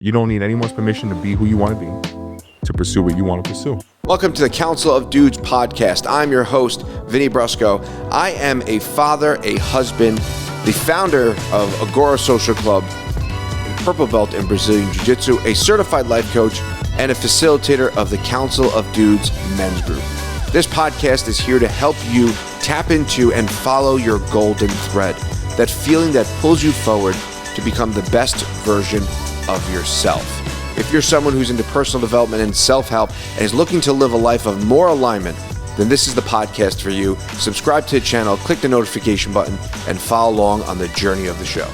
You don't need anyone's permission to be who you want to be, to pursue what you want to pursue. Welcome to the Council of Dudes podcast. I'm your host, Vinny Brusco. I am a father, a husband, the founder of Agora Social Club, a purple belt in Brazilian Jiu-Jitsu, a certified life coach, and a facilitator of the Council of Dudes men's group. This podcast is here to help you tap into and follow your golden thread, that feeling that pulls you forward to become the best version of yourself. If you're someone who's into personal development and self-help and is looking to live a life of more alignment, then this is the podcast for you. Subscribe to the channel, click the notification button, and follow along on the journey of the show.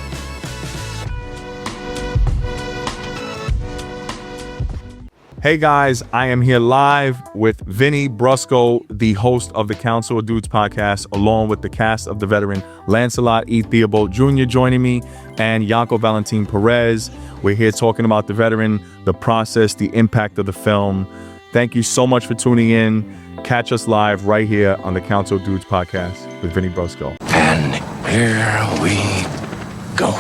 Hey guys, I am here live with Vinny Brusco, the host of the Council of Dudes podcast, along with the cast of the veteran Lancelot Theobald Jr. joining me, and Yanko Valentin-Perez. We're here talking about the veteran, the process, the impact of the film. Thank you so much for tuning in. Catch us live right here on the Council of Dudes podcast with Vinny Brusco. And here we go.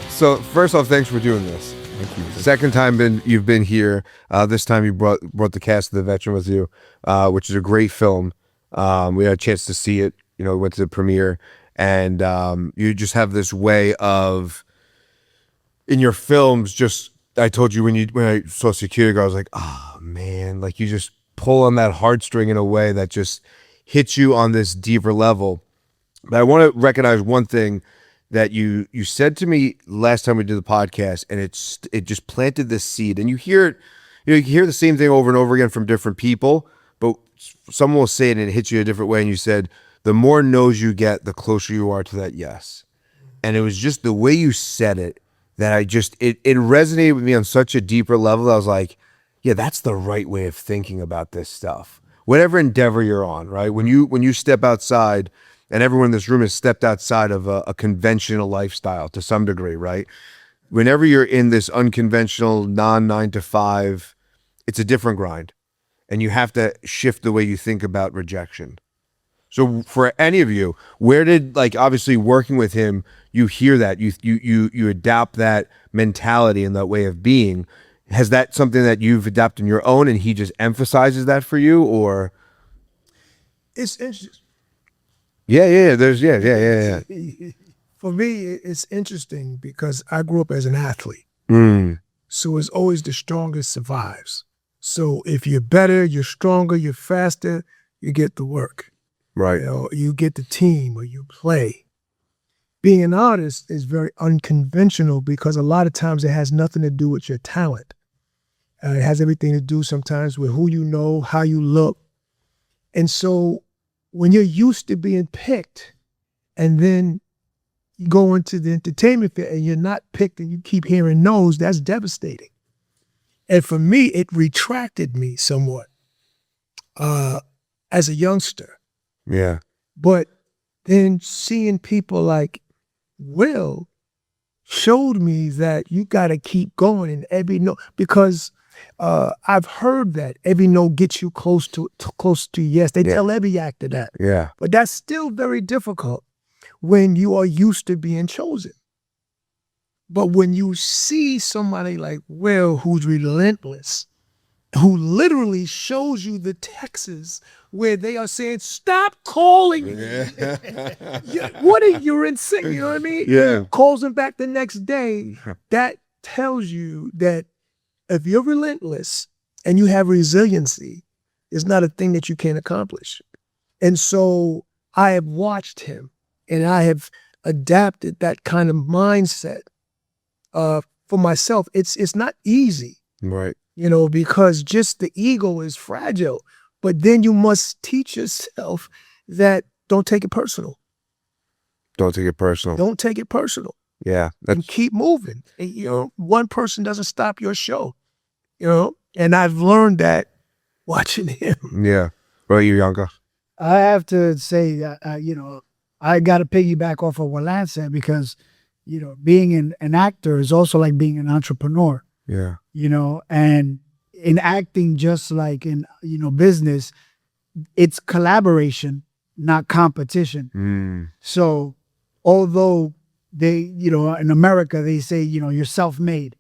So first off, thanks for doing this. Thank you. Second time you've been here. This time you brought the cast of The Veteran with you, which is a great film. We had a chance to see it. We went to the premiere, and you just have this way of, in your films, just, I told you when I saw Security Guard, I was like, oh man, like you just pull on that heartstring in a way that just hits you on this deeper level. But I want to recognize one thing that you said to me last time we did the podcast, and it just planted this seed. And you hear the same thing over and over again from different people, but someone will say it and it hits you a different way. And you said, the more no's you get, the closer you are to that yes. And it was just the way you said it that it resonated with me on such a deeper level. I was like, yeah, that's the right way of thinking about this stuff. Whatever endeavor you're on, right? When you step outside, and everyone in this room has stepped outside of a conventional lifestyle to some degree, right? Whenever you're in this unconventional non-9 to 5, it's a different grind. And you have to shift the way you think about rejection. So for any of you, where did, obviously working with him, you hear that, you adapt that mentality and that way of being. Has that something that you've adapted in your own and he just emphasizes that for you, or? It's interesting. Yeah. For me, it's interesting because I grew up as an athlete. So it's always the strongest survives. So if you're better, you're stronger, you're faster, you get the work. Right. You get the team or you play. Being an artist is very unconventional because a lot of times it has nothing to do with your talent. It has everything to do sometimes with who you know, how you look. And so when you're used to being picked and then you go into the entertainment field and you're not picked and you keep hearing no's, that's devastating. And for me, it retracted me somewhat as a youngster. Yeah. But then seeing people like Will showed me that you got to keep going in every no, because I've heard that every no gets you close to yes. They tell every actor that. Yeah. But that's still very difficult when you are used to being chosen. But when you see somebody like Will who's relentless, who literally shows you the texts where they are saying, stop calling me. You're in sync, you know what I mean? Yeah. Calls him back the next day. That tells you that if you're relentless and you have resiliency, it's not a thing that you can't accomplish. And so I have watched him and I have adapted that kind of mindset for myself. It's not easy. Right. Because just the ego is fragile. But then you must teach yourself that don't take it personal. Don't take it personal. Don't take it personal. Yeah. And keep moving. And, one person doesn't stop your show. And I've learned that watching him. Yeah. What about you, Yanko? I have to say, I got to piggyback off of what Lance said because, being an actor is also like being an entrepreneur. Yeah. And in acting, just like in, business, it's collaboration, not competition. So although they, in America, they say, you're self-made.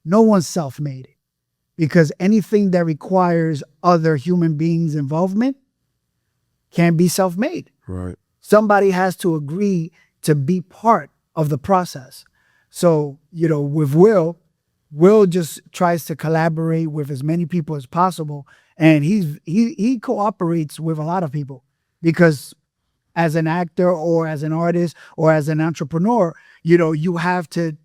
No one's self-made, because anything that requires other human beings' involvement can't be self-made. Right. Somebody has to agree to be part of the process. So, with Will just tries to collaborate with as many people as possible. And he cooperates with a lot of people, because as an actor or as an artist or as an entrepreneur, you have to,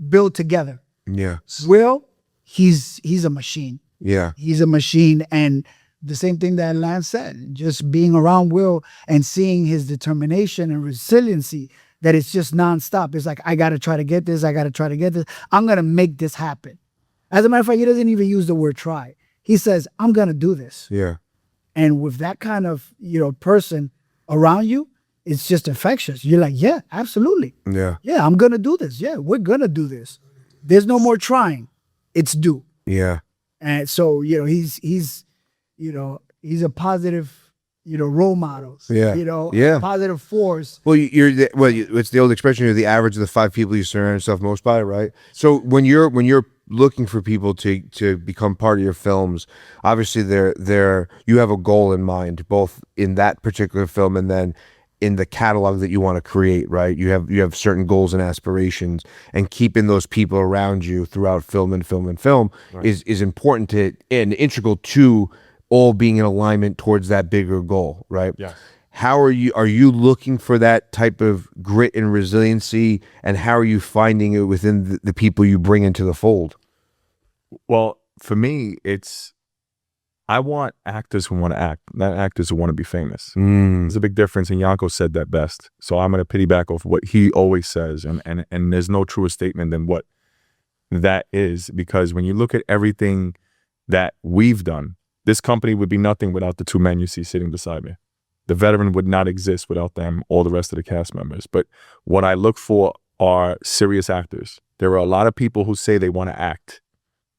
build together. Yeah. Will, he's a machine. Yeah. He's a machine. And the same thing that Lance said, just being around Will and seeing his determination and resiliency, that it's just nonstop. It's like, I got to try to get this. I got to try to get this. I'm going to make this happen. As a matter of fact, he doesn't even use the word try. He says, I'm going to do this. Yeah. And with that kind of, person around you, it's just infectious. You're like, yeah, absolutely. Yeah. Yeah, I'm going to do this. Yeah, we're going to do this. There's no more trying. It's do. Yeah. And so, he's a positive, role model. Yeah. A positive force. Well, it's the old expression, you're the average of the 5 people you surround yourself most by, right? So when you're looking for people to become part of your films, obviously you have a goal in mind, both in that particular film and then in the catalog that you want to create, right? You have certain goals and aspirations, and keeping those people around you throughout film right. is important and integral to all being in alignment towards that bigger goal, right? Yeah. How are you looking for that type of grit and resiliency, and how are you finding it within the people you bring into the fold? Well, for me, I want actors who want to act, not actors who want to be famous. There's a big difference, and Yanko said that best. So I'm going to piggyback off what he always says, and there's no truer statement than what that is, because when you look at everything that we've done, this company would be nothing without the 2 men you see sitting beside me. The Veteran would not exist without them, all the rest of the cast members. But what I look for are serious actors. There are a lot of people who say they want to act,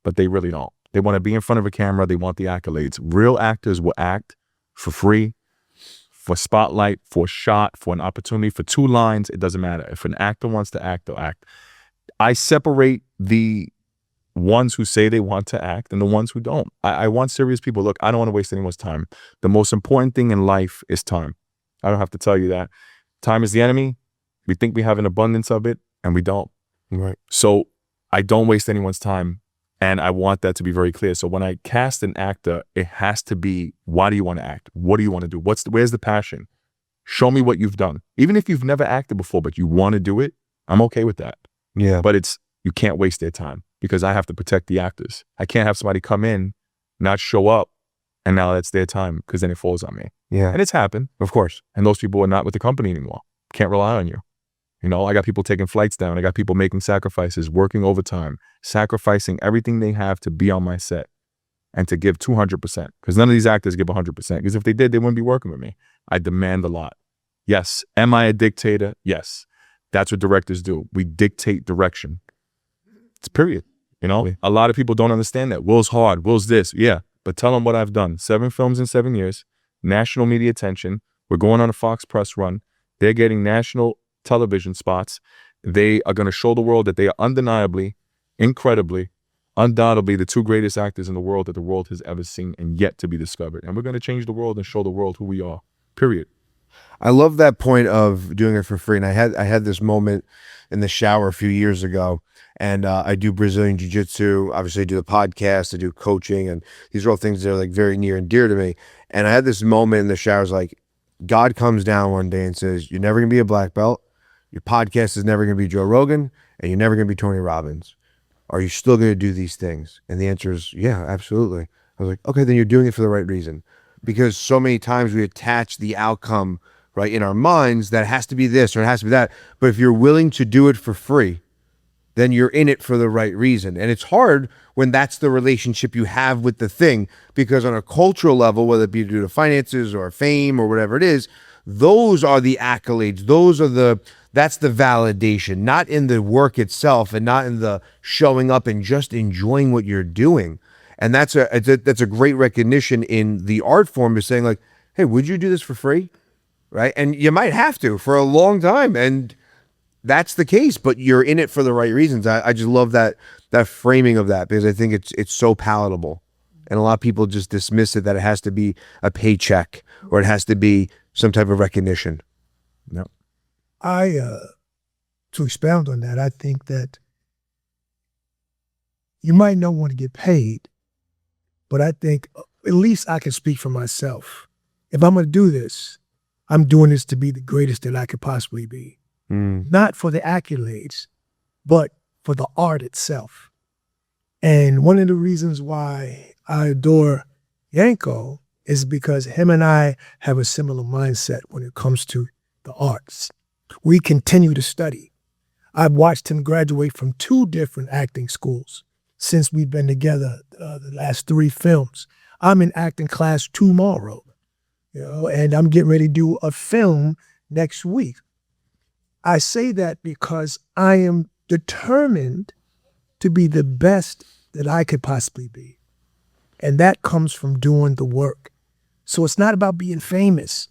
but they really don't. They want to be in front of a camera. They want the accolades. Real actors will act for free, for spotlight, for a shot, for an opportunity, for 2 lines. It doesn't matter. If an actor wants to act, they'll act. I separate the ones who say they want to act and the ones who don't. I want serious people. Look, I don't want to waste anyone's time. The most important thing in life is time. I don't have to tell you that. Time is the enemy. We think we have an abundance of it, and we don't. Right. So I don't waste anyone's time. And I want that to be very clear. So when I cast an actor, it has to be, why do you want to act? What do you want to do? Where's the passion? Show me what you've done. Even if you've never acted before, but you want to do it, I'm okay with that. Yeah. But you can't waste their time, because I have to protect the actors. I can't have somebody come in, not show up, and now that's their time, because then it falls on me. Yeah. And it's happened, of course. And those people are not with the company anymore. Can't rely on you. I got people taking flights down. I got people making sacrifices, working overtime, sacrificing everything they have to be on my set and to give 200%. Because none of these actors give 100%. Because if they did, they wouldn't be working with me. I demand a lot. Yes. Am I a dictator? Yes. That's what directors do. We dictate direction. It's period. A lot of people don't understand that. Will's hard. Will's this. Yeah. But tell them what I've done. 7 films in 7 years. National media attention. We're going on a Fox press run. They're getting national television spots. They are going to show the world that they are undeniably, incredibly, undoubtedly the 2 greatest actors in the world that the world has ever seen and yet to be discovered. And we're going to change the world and show the world who we are. Period. I love that point of doing it for free. And I had this moment in the shower a few years ago, and I do Brazilian Jiu-Jitsu. Obviously I do the podcast, I do coaching, and these are all things that are like very near and dear to me. And I had this moment in the shower. Like, God comes down one day and says, you're never going to be a black belt. Your podcast is never going to be Joe Rogan, and you're never going to be Tony Robbins. Are you still going to do these things? And the answer is, yeah, absolutely. I was like, okay, then you're doing it for the right reason. Because so many times we attach the outcome, right, in our minds that it has to be this or it has to be that. But if you're willing to do it for free, then you're in it for the right reason. And it's hard when that's the relationship you have with the thing, because on a cultural level, whether it be due to finances or fame or whatever it is, those are the accolades. That's the validation, not in the work itself and not in the showing up and just enjoying what you're doing. And that's a great recognition in the art form, is saying like, hey, would you do this for free? Right? And you might have to for a long time. And that's the case, but you're in it for the right reasons. I just love that framing of that, because I think it's so palatable, and a lot of people just dismiss it, that it has to be a paycheck or it has to be some type of recognition. No. To expound on that, I think that you might not want to get paid, but I think at least I can speak for myself. If I'm going to do this, I'm doing this to be the greatest that I could possibly be. Not for the accolades, but for the art itself. And one of the reasons why I adore Yanko is because him and I have a similar mindset when it comes to the arts. We continue to study. I've watched him graduate from 2 different acting schools since we've been together, the last 3 films. I'm in acting class tomorrow, and I'm getting ready to do a film next week. I say that because I am determined to be the best that I could possibly be. And that comes from doing the work. So it's not about being famous,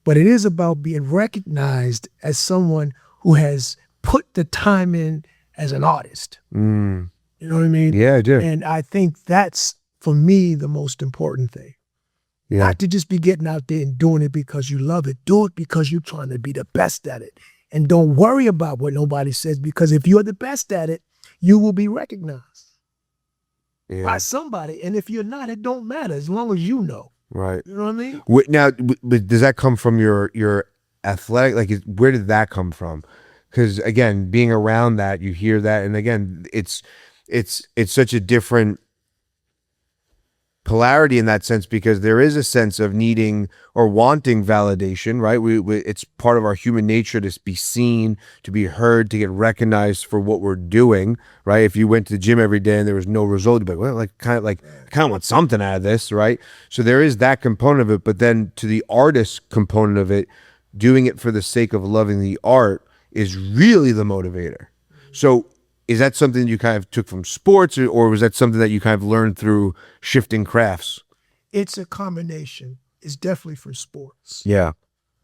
but it is about being recognized as someone who has put the time in as an artist. You know what I mean? Yeah, I do. And I think that's, for me, the most important thing. Yeah. Not to just be getting out there and doing it because you love it. Do it because you're trying to be the best at it. And don't worry about what nobody says, because if you're the best at it, you will be recognized by somebody. And if you're not, it don't matter, as long as you know. Right. You know what I mean? Now, does that come from your athletic? Like, where did that come from? Because again, being around that, you hear that, and again, it's such a different polarity in that sense, because there is a sense of needing or wanting validation, right? It's part of our human nature to be seen, to be heard, to get recognized for what we're doing, right? If you went to the gym every day and there was no result, you'd be like, well, I kind of want something out of this, right? So there is that component of it, but then to the artist component of it, doing it for the sake of loving the art is really the motivator. So is that something you kind of took from sports, or was that something that you kind of learned through shifting crafts? It's a combination. It's definitely for sports. Yeah.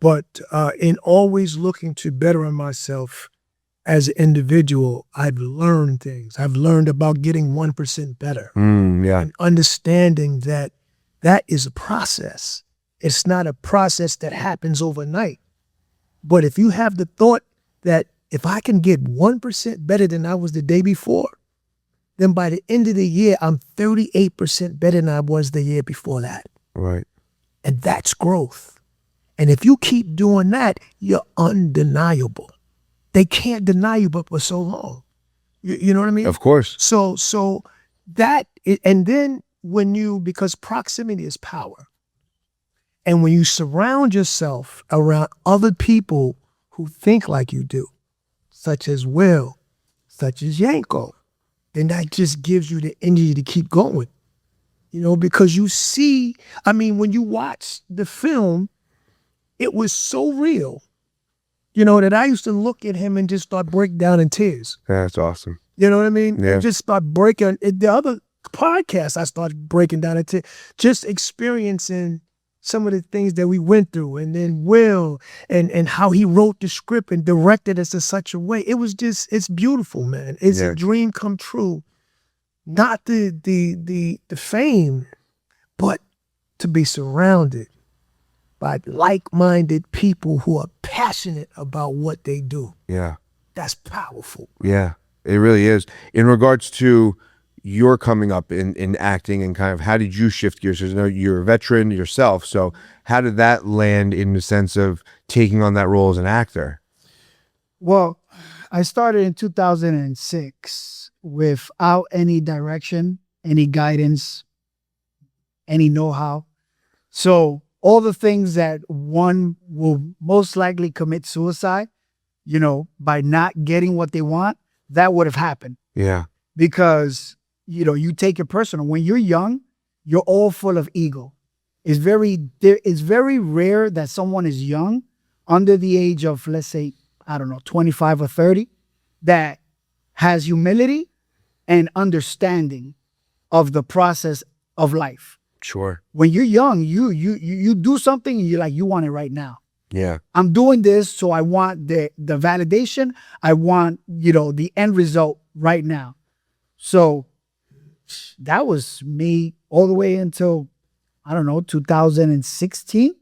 But in always looking to better myself as an individual, I've learned things. I've learned about getting 1% better. Yeah. And understanding that that is a process. It's not a process that happens overnight. But if you have the thought that if I can get 1% better than I was the day before, then by the end of the year, I'm 38% better than I was the year before that. Right. And that's growth. And if you keep doing that, you're undeniable. They can't deny you but for so long. You know what I mean? Of course. So that, and then because proximity is power. And when you surround yourself around other people who think like you do, such as Will, such as Yanko, then that just gives you the energy to keep going. Because you see, when you watch the film, it was so real, that I used to look at him and just start breaking down in tears. Yeah, that's awesome. You know what I mean? Yeah. And just start breaking. The other podcasts, I started breaking down in tears, just experiencing some of the things that we went through, and then Will and how he wrote the script and directed us in such a way. It was just, it's beautiful, man. It's a dream come true. Not the fame, but to be surrounded by like-minded people who are passionate about what they do. Yeah. That's powerful. Yeah, it really is. In regards to your coming up in acting, and kind of how did you shift gears? Because I know you're a veteran yourself, so how did that land in the sense of taking on that role as an actor? Well, I started in 2006 without any direction, any guidance, any know-how. So all the things that one will most likely commit suicide, by not getting what they want, that would have happened. Yeah. Because you take it personal. When you're young, you're all full of ego. It's very rare that someone is young, under the age of, let's say, 25 or 30, that has humility and understanding of the process of life. Sure. When you're young, you do something and you're like, you want it right now. Yeah. I'm doing this, so I want the validation. I want, the end result right now. So that was me all the way until, I don't know, 2016,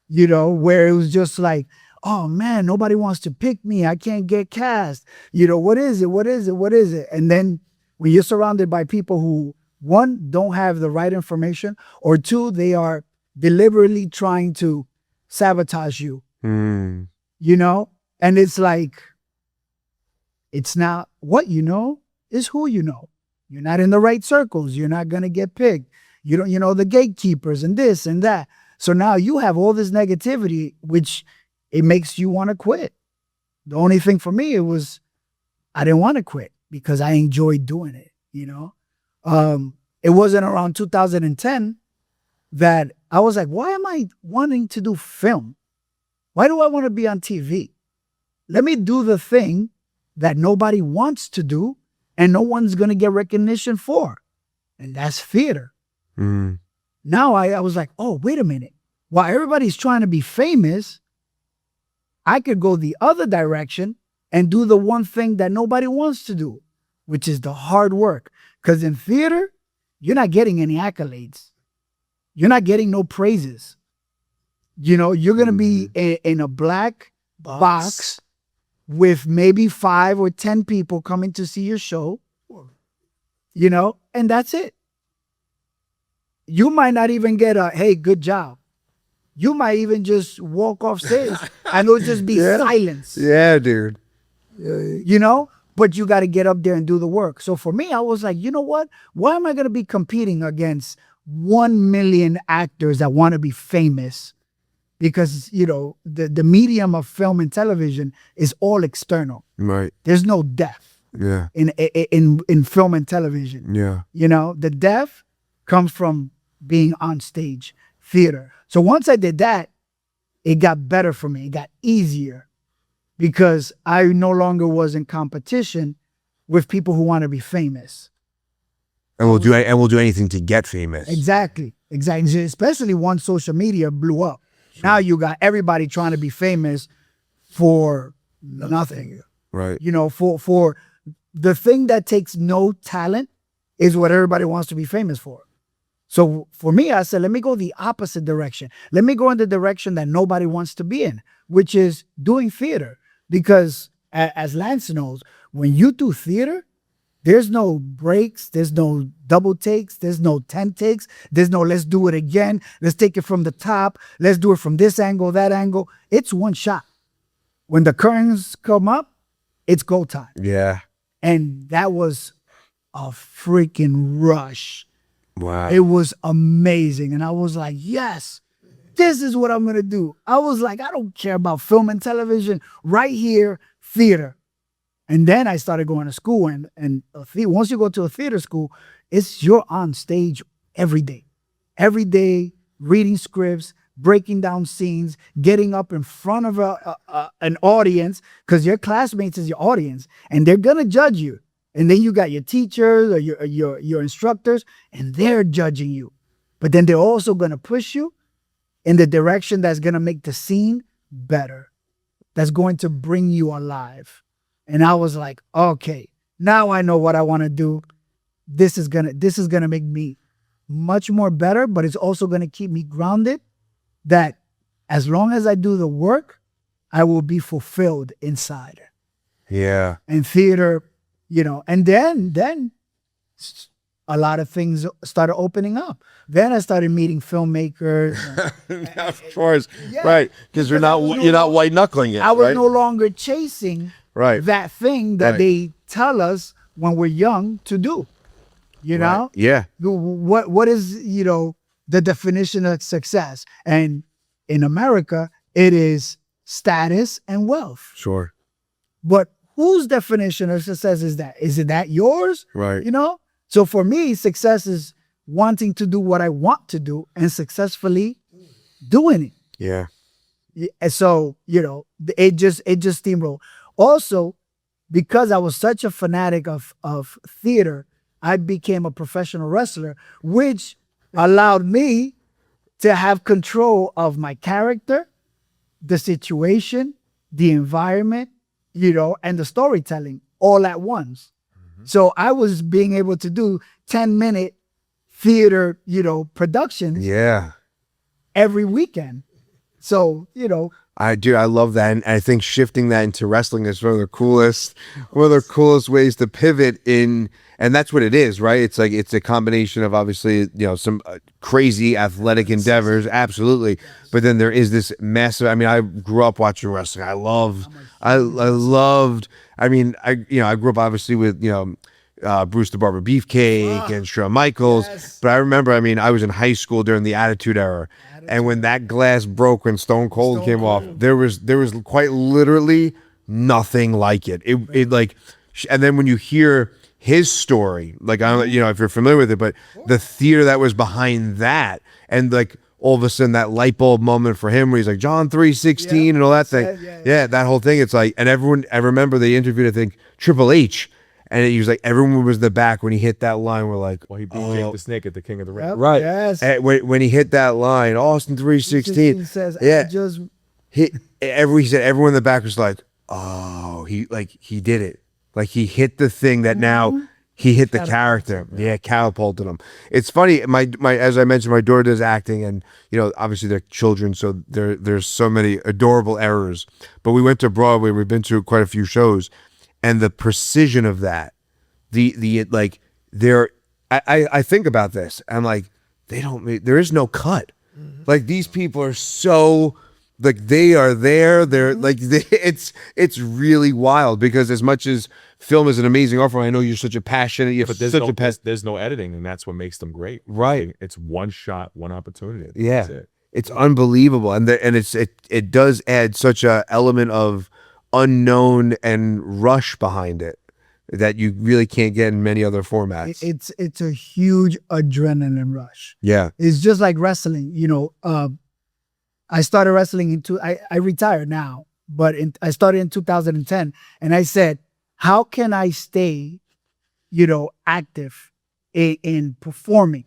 where it was just like, oh man, nobody wants to pick me. I can't get cast. What is it? What is it? What is it? And then when you're surrounded by people who, one, don't have the right information, or two, they are deliberately trying to sabotage you, and it's like, it's not what you know, is who you know. You're not in the right circles. You're not going to get picked. You don't, the gatekeepers and this and that. So now you have all this negativity, which it makes you want to quit. The only thing for me, it was, I didn't want to quit because I enjoyed doing it, It wasn't around 2010 that I was like, why am I wanting to do film? Why do I want to be on TV? Let me do the thing that nobody wants to do and no one's going to get recognition for. And that's theater. Now I was like, oh, wait a minute. While everybody's trying to be famous, I could go the other direction and do the one thing that nobody wants to do, which is the hard work. Because in theater, you're not getting any accolades. You're not getting no praises. You're going to be in a black box with maybe 5 or 10 people coming to see your show, and that's it. You might not even get a, hey, good job. You might even just walk off stage and it'll just be silence. Yeah, dude. But you got to get up there and do the work. So for me, I was like, you know what? Why am I going to be competing against 1 million actors that want to be famous? Because, the medium of film and television is all external. Right. There's no depth in film and television. Yeah. The depth comes from being on stage, theater. So once I did that, it got better for me. It got easier because I no longer was in competition with people who want to be famous. And we'll do anything to get famous. Exactly. Especially once social media blew up. Sure. Now you got everybody trying to be famous for nothing. Right. For the thing that takes no talent is what everybody wants to be famous for. So for me, I said, let me go the opposite direction. Let me go in the direction that nobody wants to be in, which is doing theater. Because as Lance knows, when you do theater, there's no breaks, there's no double takes, there's no 10 takes, there's no let's do it again, let's take it from the top, let's do it from this angle, that angle. It's one shot. When the curtains come up, it's go time. Yeah. And that was a freaking rush. Wow. It was amazing. And I was like, yes, this is what I'm going to do. I was like, I don't care about film and television. Right here, theater. And then I started going to school. And once you go to a theater school, you're on stage every day. Every day, reading scripts, breaking down scenes, getting up in front of an audience, because your classmates is your audience. And they're going to judge you. And then you got your teachers or your instructors, and they're judging you. But then they're also going to push you in the direction that's going to make the scene better, that's going to bring you alive. And I was like, okay, now I know what I want to do. This is gonna make me much more better, but it's also going to keep me grounded, that as long as I do the work, I will be fulfilled inside. Yeah. And theater, and then a lot of things started opening up. Then I started meeting filmmakers. Of course, yeah, right? Because you're not white knuckling it. I was right? no longer chasing that thing that they tell us when we're young to do. You know? Yeah. What is the definition of success? And in America, it is status and wealth. Sure. But whose definition of success is that? Is it that yours? Right. So for me, success is wanting to do what I want to do and successfully doing it. Yeah. And so, it just steamrolled. Also, because I was such a fanatic of theater, I became a professional wrestler, which allowed me to have control of my character the situation, the environment, and the storytelling all at once. So I was being able to do 10-minute theater, productions every weekend. So, I do. I love that, and I think shifting that into wrestling is one of the coolest ways to pivot in, and that's what it is, right? It's like it's a combination of obviously some crazy athletic endeavors, absolutely, but then there is this massive. I mean, I grew up watching wrestling. I loved. I mean, I grew up obviously with Bruce the Barber Beefcake and Shawn Michaels, but I remember. I mean, I was in high school during the Attitude Era. And when that glass broke, when Stone Cold came off, there was quite literally nothing like it. It like, and then when you hear his story, like I don't, if you're familiar with it, but the theater that was behind that, and like all of a sudden that light bulb moment for him where he's like John 3:16 and all that thing, that whole thing. It's like, and everyone, I remember they interviewed, I think Triple H. And he was like, everyone was in the back when he hit that line. We're like, well, he beat Jake the Snake at the King of the Ring. Right. Yes. And when he hit that line, Austin 3:16 says, he said everyone in the back was like, oh, he did it. Like he hit the thing that now he hit the character. Yeah, catapulted him. It's funny. My as I mentioned, my daughter does acting, and obviously they're children, so there's so many adorable errors. But we went to Broadway. We've been to quite a few shows. And the precision of that, I think about this. I'm like, there is no cut. Like these people are so, like they are there. They're like, it's really wild because as much as film is an amazing art form, I know you're such a passionate, but there's no editing, and that's what makes them great. Right. It's one shot, one opportunity. Yeah. That's it. It's unbelievable. And it does add such a element of unknown and rush behind it that you really can't get in many other formats. It's a huge adrenaline rush. Yeah. It's just like wrestling. I started wrestling I retired now, but I started in 2010, and I said, how can I stay, active in performing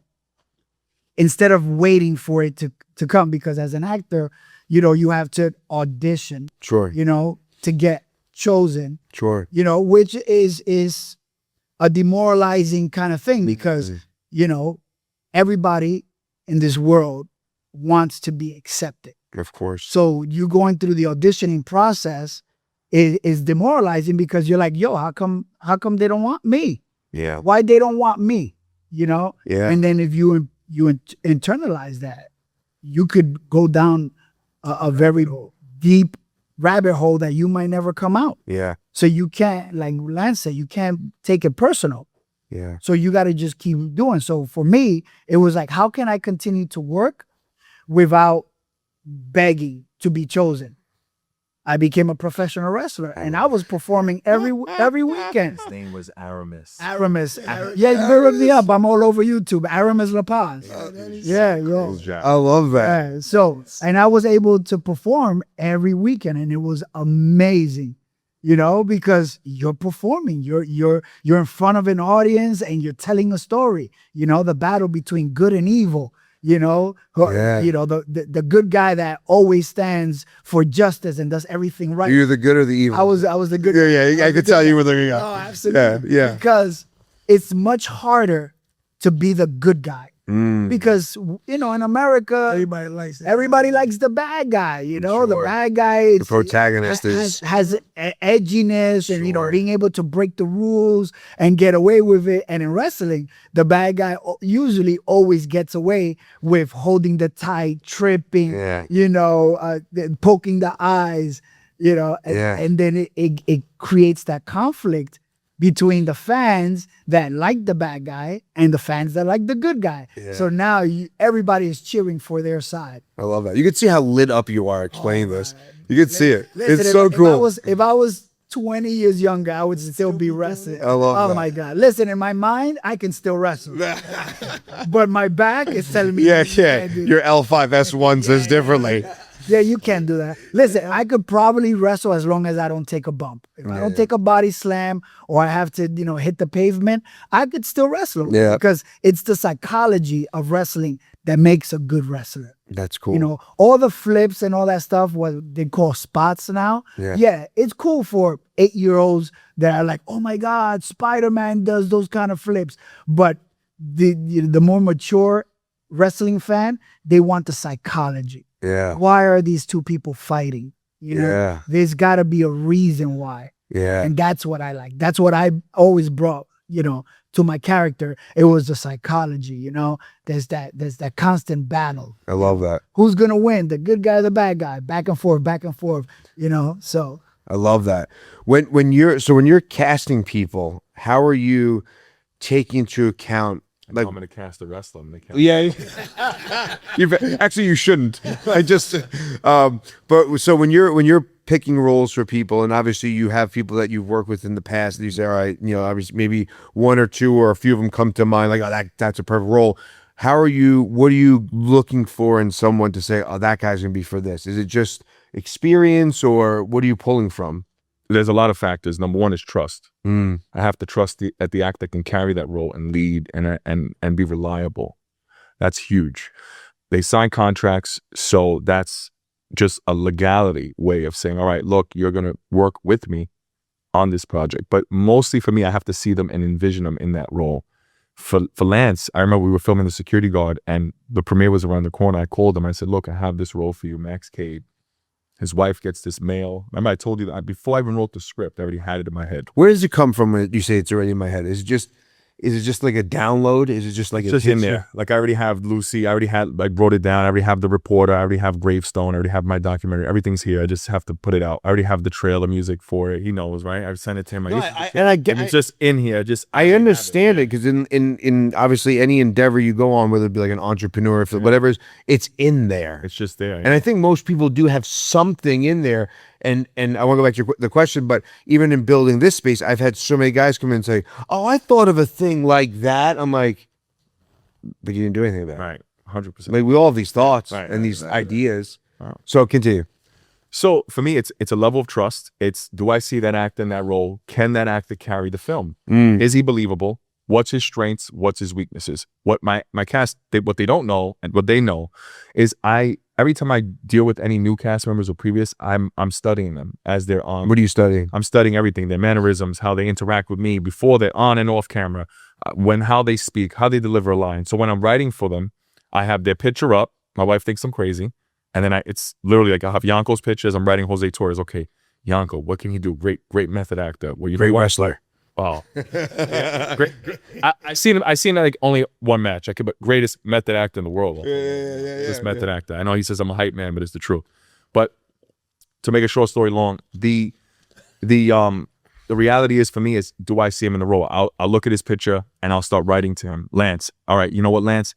instead of waiting for it to come? Because as an actor, you have to audition. Sure. To get chosen, sure, which is a demoralizing kind of thing because, everybody in this world wants to be accepted. Of course. So you going through the auditioning process is demoralizing because you're like, yo, how come they don't want me? Yeah. Why they don't want me? Yeah. And then if you internalize that, you could go down a very deep rabbit hole that you might never come out. Yeah. So you can't, like Lance said, you can't take it personal. Yeah. So you got to just keep doing. So for me, it was like, how can I continue to work without begging to be chosen? I became a professional wrestler, and I was performing every weekend. His name was Aramis. Aramis. Yeah, you look me up. I'm all over YouTube. Aramis La Paz. Yeah, yo. I love that. So, and I was able to perform every weekend, and it was amazing. Because you're performing, you're in front of an audience, and you're telling a story. The battle between good and evil. The good guy that always stands for justice and does everything right. You're the good or the evil? I was the good. Yeah. I could tell you were the good guy. Oh, absolutely. Yeah. Because it's much harder to be the good guy. Because in America, everybody likes the bad guy. The bad guy. The protagonist has edginess and being able to break the rules and get away with it. And in wrestling, the bad guy usually always gets away with holding the tight, tripping, poking the eyes, and then it creates that conflict between the fans that like the bad guy and the fans that like the good guy. Yeah. So now everybody is cheering for their side. I love that. You can see how lit up you are explaining this. You can see it. It's so cool. If I was 20 years younger, I would still be wrestling. I love that. Oh my God. Listen, in my mind, I can still wrestle. But my back is telling me. Yeah. Your L5S1 says differently. Yeah, you can't do that. Listen, I could probably wrestle as long as I don't take a bump. If I don't take a body slam or I have to, hit the pavement, I could still wrestle. Yeah. Because it's the psychology of wrestling that makes a good wrestler. That's cool. You know, all the flips and all that stuff, what they call spots now. Yeah. It's cool for 8-year-olds that are like, oh my God, Spider-Man does those kind of flips. But the more mature wrestling fan, they want the psychology. Yeah. Why are these two people fighting? You know, Yeah. there's got to be a reason why. Yeah. And that's what I like. That's what I always brought, you know, to my character. It was the psychology, you know. There's that constant battle. I love that. Who's gonna win? The good guy or the bad guy? Back and forth, you know. So I love that. When you're casting people, how are you taking into account? Like, I'm gonna cast the wrestler. Yeah. Actually, you shouldn't. I just, but so when you're picking roles for people, and obviously you have people that you've worked with in the past, and you say, all right, you know, obviously maybe one or two or a few of them come to mind, like, oh, that's a perfect role. What are you looking for in someone to say, oh, that guy's gonna be for this? Is it just experience, or what are you pulling from? There's a lot of factors. Number one is trust. I have to trust the actor can carry that role and lead and be reliable. That's huge. They sign contracts, so that's just a legality way of saying, all right, look, you're going to work with me on this project. But mostly for me, I have to see them and envision them in that role. For Lance, I remember we were filming The Security Guard and the premiere was around the corner. I called him. I said, look, I have this role for you, Max Cade. His wife gets this mail. Remember I told you that before I even wrote the script, I already had it in my head. Where does it come from when you say it's already in my head? Is it just like a download? Is it just like It's just in there? Like I already have Lucy. I already wrote it down. I already have the reporter. I already have Gravestone. I already have my documentary. Everything's here. I just have to put it out. I already have the trailer music for it. He knows, right? I've sent it to him. It's just in here. I understand it because in obviously any endeavor you go on, whether it be like an entrepreneur, if whatever, it's in there. It's just there. And I think most people do have something in there. And I want to go back to the question, but even in building this space, I've had so many guys come in and say, oh, I thought of a thing like that. I'm like, but you didn't do anything about it. Right. 100%. Like we all have these thoughts Right, and these ideas. Wow. So continue. So for me, it's a level of trust. It's, do I see that actor in that role? Can that actor carry the film? Is he believable? What's his strengths? What's his weaknesses? What my cast, what they don't know and what they know is every time I deal with any new cast members or previous, I'm studying them as they're on. What are you studying? I'm studying everything, their mannerisms, how they interact with me before they're on and off camera, how they speak, how they deliver a line. So when I'm writing for them, I have their picture up. My wife thinks I'm crazy. And then it's literally like I'll have Yanko's pictures. I'm writing Jose Torres. Okay, Yanko, what can he do? Great method actor. Great wrestler. Wow. Yeah. Great. I seen like only one match. But greatest method actor in the world. This method actor. I know he says I'm a hype man, but it's the truth. But to make a short story long, the reality is for me is, do I see him in the role? I'll look at his picture and I'll start writing to him. Lance, all right, you know what, Lance?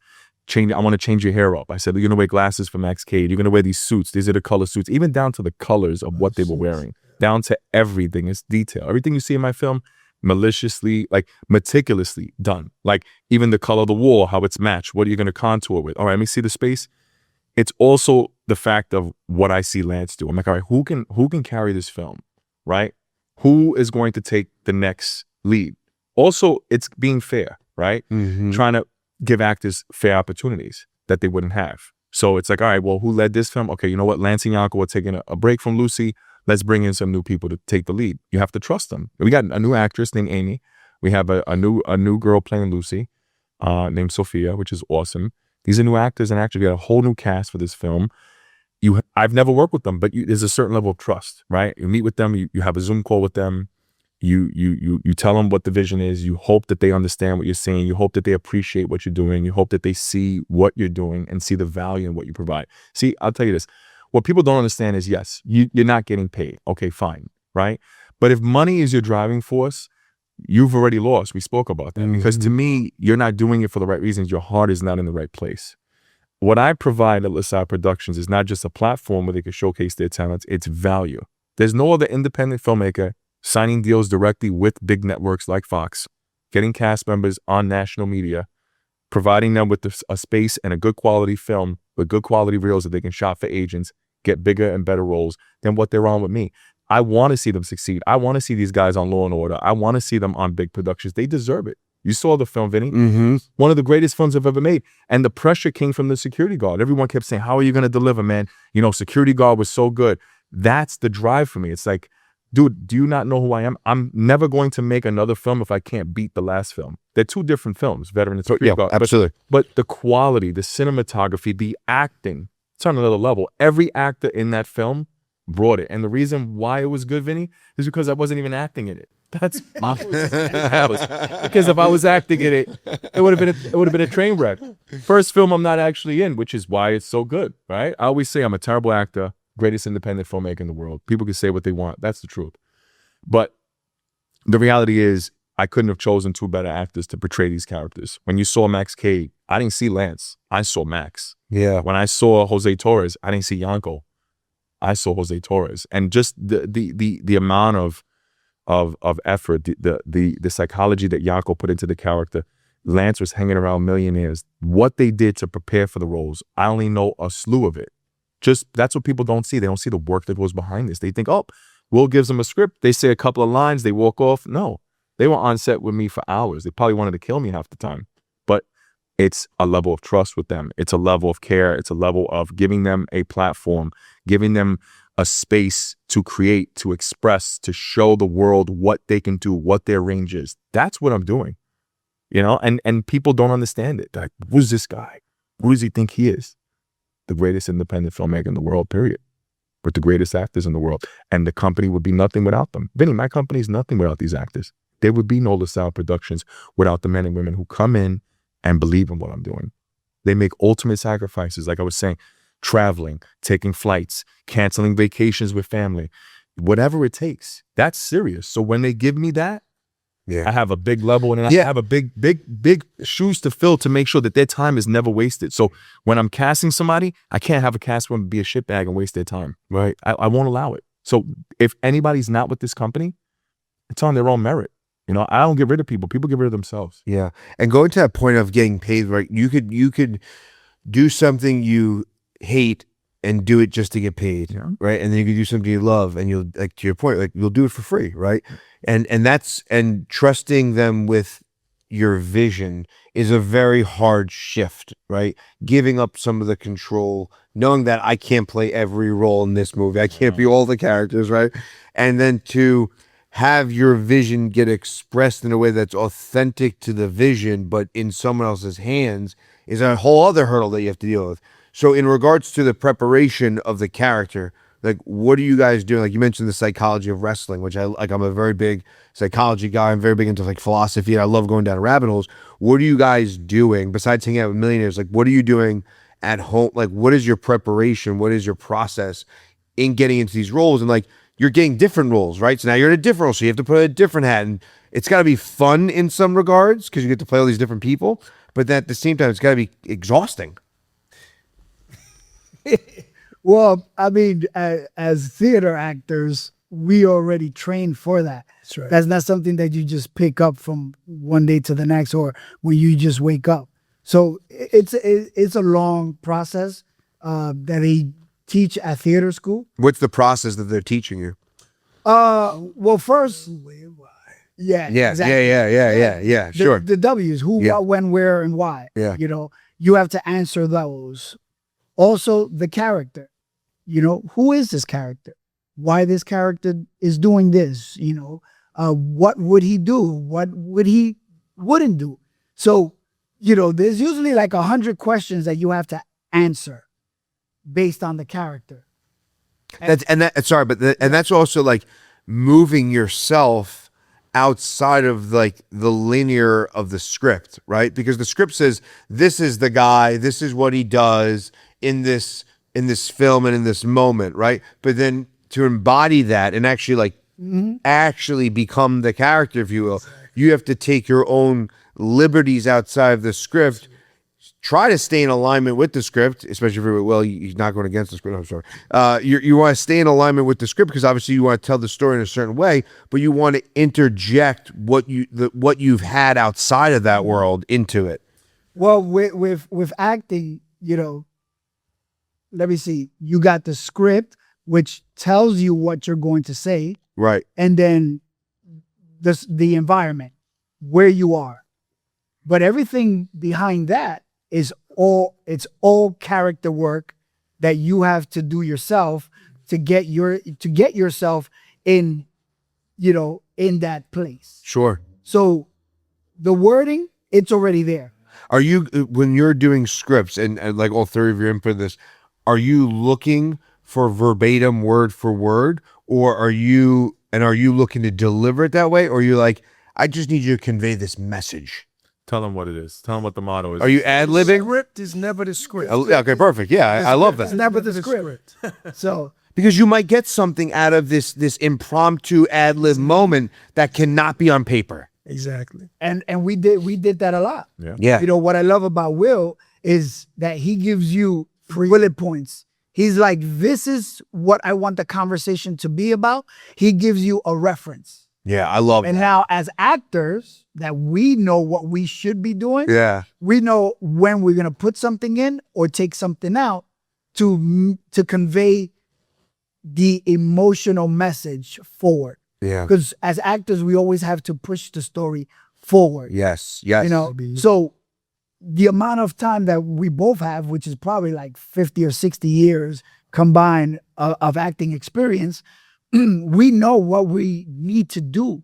I want to change your hair up. I said, you're going to wear glasses for Max Cade. You're going to wear these suits. These are the color suits, even down to the colors of what they were wearing, down to everything. It's detail. Everything you see in my film, meticulously done. Like even the color of the wall, how it's matched. What are you going to contour with? All right, let me see the space. It's also the fact of what I see Lance do. I'm like, all right, who can carry this film, right? Who is going to take the next lead? Also, it's being fair, right? Trying to give actors fair opportunities that they wouldn't have. So it's like, all right, well, who led this film? Okay, you know what? Lance and Yanko are taking a break from Lucy. Let's bring in some new people to take the lead. You have to trust them. We got a new actress named Amy. We have a new girl playing Lucy, named Sophia, which is awesome. These are new actors and actors. We got a whole new cast for this film. I've never worked with them, but there's a certain level of trust, right? You meet with them, you have a Zoom call with them. You tell them what the vision is. You hope that they understand what you're saying. You hope that they appreciate what you're doing. You hope that they see what you're doing and see the value in what you provide. See, I'll tell you this. What people don't understand is, yes, you're not getting paid. Okay, fine, right? But if money is your driving force, you've already lost. We spoke about that. Because to me, you're not doing it for the right reasons. Your heart is not in the right place. What I provide at La Salle Productions is not just a platform where they can showcase their talents. It's value. There's no other independent filmmaker signing deals directly with big networks like Fox, getting cast members on national media, providing them with a space and a good quality film with good quality reels that they can shop for agents, get bigger and better roles than what they're on with me. I want to see them succeed. I want to see these guys on Law and Order. I want to see them on big productions. They deserve it. You saw the film, Vinny. Mm-hmm. One of the greatest films I've ever made. And the pressure came from the security guard. Everyone kept saying, how are you going to deliver, man? You know, security guard was so good. That's the drive for me. It's like, dude, do you not know who I am? I'm never going to make another film if I can't beat the last film. They're two different films, Veteran and Security Guard. Absolutely. But the quality, the cinematography, the acting, it's on another level. Every actor in that film brought it. And the reason why it was good, Vinny, is because I wasn't even acting in it. That's because if I was acting in it, it would have been a train wreck. First film I'm not actually in, which is why it's so good, right? I always say I'm a terrible actor, greatest independent filmmaker in the world. People can say what they want. That's the truth. But the reality is I couldn't have chosen two better actors to portray these characters. When you saw Max Cade, I didn't see Lance. I saw Max. Yeah. When I saw Jose Torres, I didn't see Yanko. I saw Jose Torres. And just the amount of effort, the psychology that Yanko put into the character. Lance was hanging around millionaires. What they did to prepare for the roles, I only know a slew of it. Just that's what people don't see. They don't see the work that goes behind this. They think, oh, Will gives them a script. They say a couple of lines. They walk off. No, they were on set with me for hours. They probably wanted to kill me half the time. But it's a level of trust with them. It's a level of care. It's a level of giving them a platform, giving them a space to create, to express, to show the world what they can do, what their range is. That's what I'm doing, you know, and people don't understand it. Like, who's this guy? Who does he think he is? The greatest independent filmmaker in the world, period. With the greatest actors in the world. And the company would be nothing without them. Vinny, my company is nothing without these actors. There would be no La Salle Productions without the men and women who come in and believe in what I'm doing. They make ultimate sacrifices, like I was saying, traveling, taking flights, canceling vacations with family, whatever it takes. That's serious. So when they give me that, I have a big level and I have a big shoes to fill to make sure that their time is never wasted. So when I'm casting somebody, I can't have a cast member be a shitbag and waste their time, right? I won't allow it. So if anybody's not with this company, it's on their own merit. You know, I don't get rid of people. People get rid of themselves. Yeah. And going to that point of getting paid, right? You could do something you hate and do it just to get paid, right? And then you could do something you love and you'll, like to your point, like you'll do it for free, right? And trusting them with your vision is a very hard shift, right? Giving up some of the control, knowing that I can't play every role in this movie. I can't be all the characters, right? And then to have your vision get expressed in a way that's authentic to the vision, but in someone else's hands is a whole other hurdle that you have to deal with. So in regards to the preparation of the character, like what are you guys doing? Like you mentioned the psychology of wrestling, which I'm a very big psychology guy. I'm very big into like philosophy and I love going down rabbit holes. What are you guys doing besides hanging out with millionaires? Like what are you doing at home? Like what is your preparation? What is your process in getting into these roles? And like you're getting different roles, right? So now you're in a different role, so you have to put a different hat, and it's got to be fun in some regards because you get to play all these different people. But then at the same time, it's got to be exhausting. Well, I mean, as theater actors, we already trained for that. That's right. That's not something that you just pick up from one day to the next or when you just wake up. So it's a long process that they teach at theater school. What's the process that they're teaching you? Well, first, yeah, exactly. Yeah. Sure. The W's, who, what, when, where, and why. Yeah. You know, you have to answer those. Also, the character. You know, who is this character? Why this character is doing this? You know, what would he do? What would he wouldn't do? So, you know, there's usually like 100 questions that you have to answer based on the character. That's also like moving yourself outside of like the linear of the script, right? Because the script says this is the guy, this is what he does in this film and in this moment, right? But then to embody that and actually like actually become the character, if you will, you have to take your own liberties outside of the script. Try to stay in alignment with the script, especially if you're not going against the script. I'm sorry. You want to stay in alignment with the script because obviously you want to tell the story in a certain way, but you want to interject what you've had outside of that world into it. Well, with acting, you know, let me see. You got the script, which tells you what you're going to say, right? And then the environment, where you are. But everything behind that is all character work that you have to do yourself to get yourself in, in that place. Sure. So the wording, it's already there. Are you, when you're doing scripts and like all three of your input in this, are you looking for verbatim word for word, or are you looking to deliver it that way? Or are you like, I just need you to convey this message? Tell them what it is. Tell them what the motto is. Are you ad-libbing? Script is never the script. Okay, perfect. Yeah, I love It's that. never the script. So Because you might get something out of this impromptu ad-lib moment that cannot be on paper. Exactly. and we did that a lot. Yeah. What I love about Will is that he gives you bullet points. He's like, this is what I want the conversation to be about. He gives you a reference. Yeah, I love And that. now as actors that we know what we should be doing, Yeah. we know when we're going to put something in or take something out to convey the emotional message forward. Yeah. Because as actors, we always have to push the story forward. Yes. Yes. So the amount of time that we both have, which is probably like 50 or 60 years combined of acting experience, we know what we need to do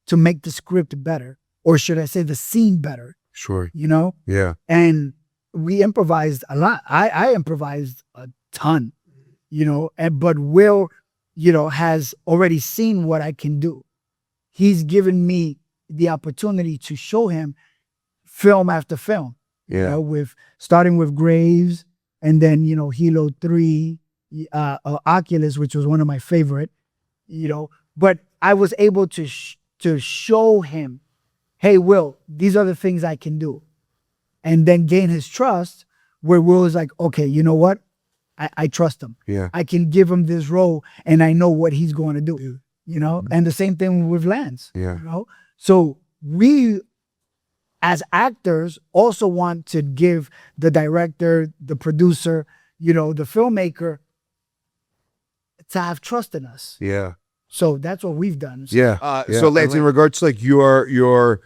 to make the script better, or should I say the scene better, Sure. Yeah. And we improvised a lot. I improvised a ton, but Will, has already seen what I can do. He's given me the opportunity to show him film after film, Yeah. starting with Graves, and then, Hilo 3, Oculus, which was one of my favorite, but I was able to show him, hey, Will, these are the things I can do. And then gain his trust, where Will is like, okay, you know what? I trust him. Yeah. I can give him this role and I know what he's going to do, And the same thing with Lance, Yeah. So we, as actors, also want to give the director, the producer, the filmmaker, to have trust in us. Yeah. So that's what we've done. Yeah. So Lance, in regards to like your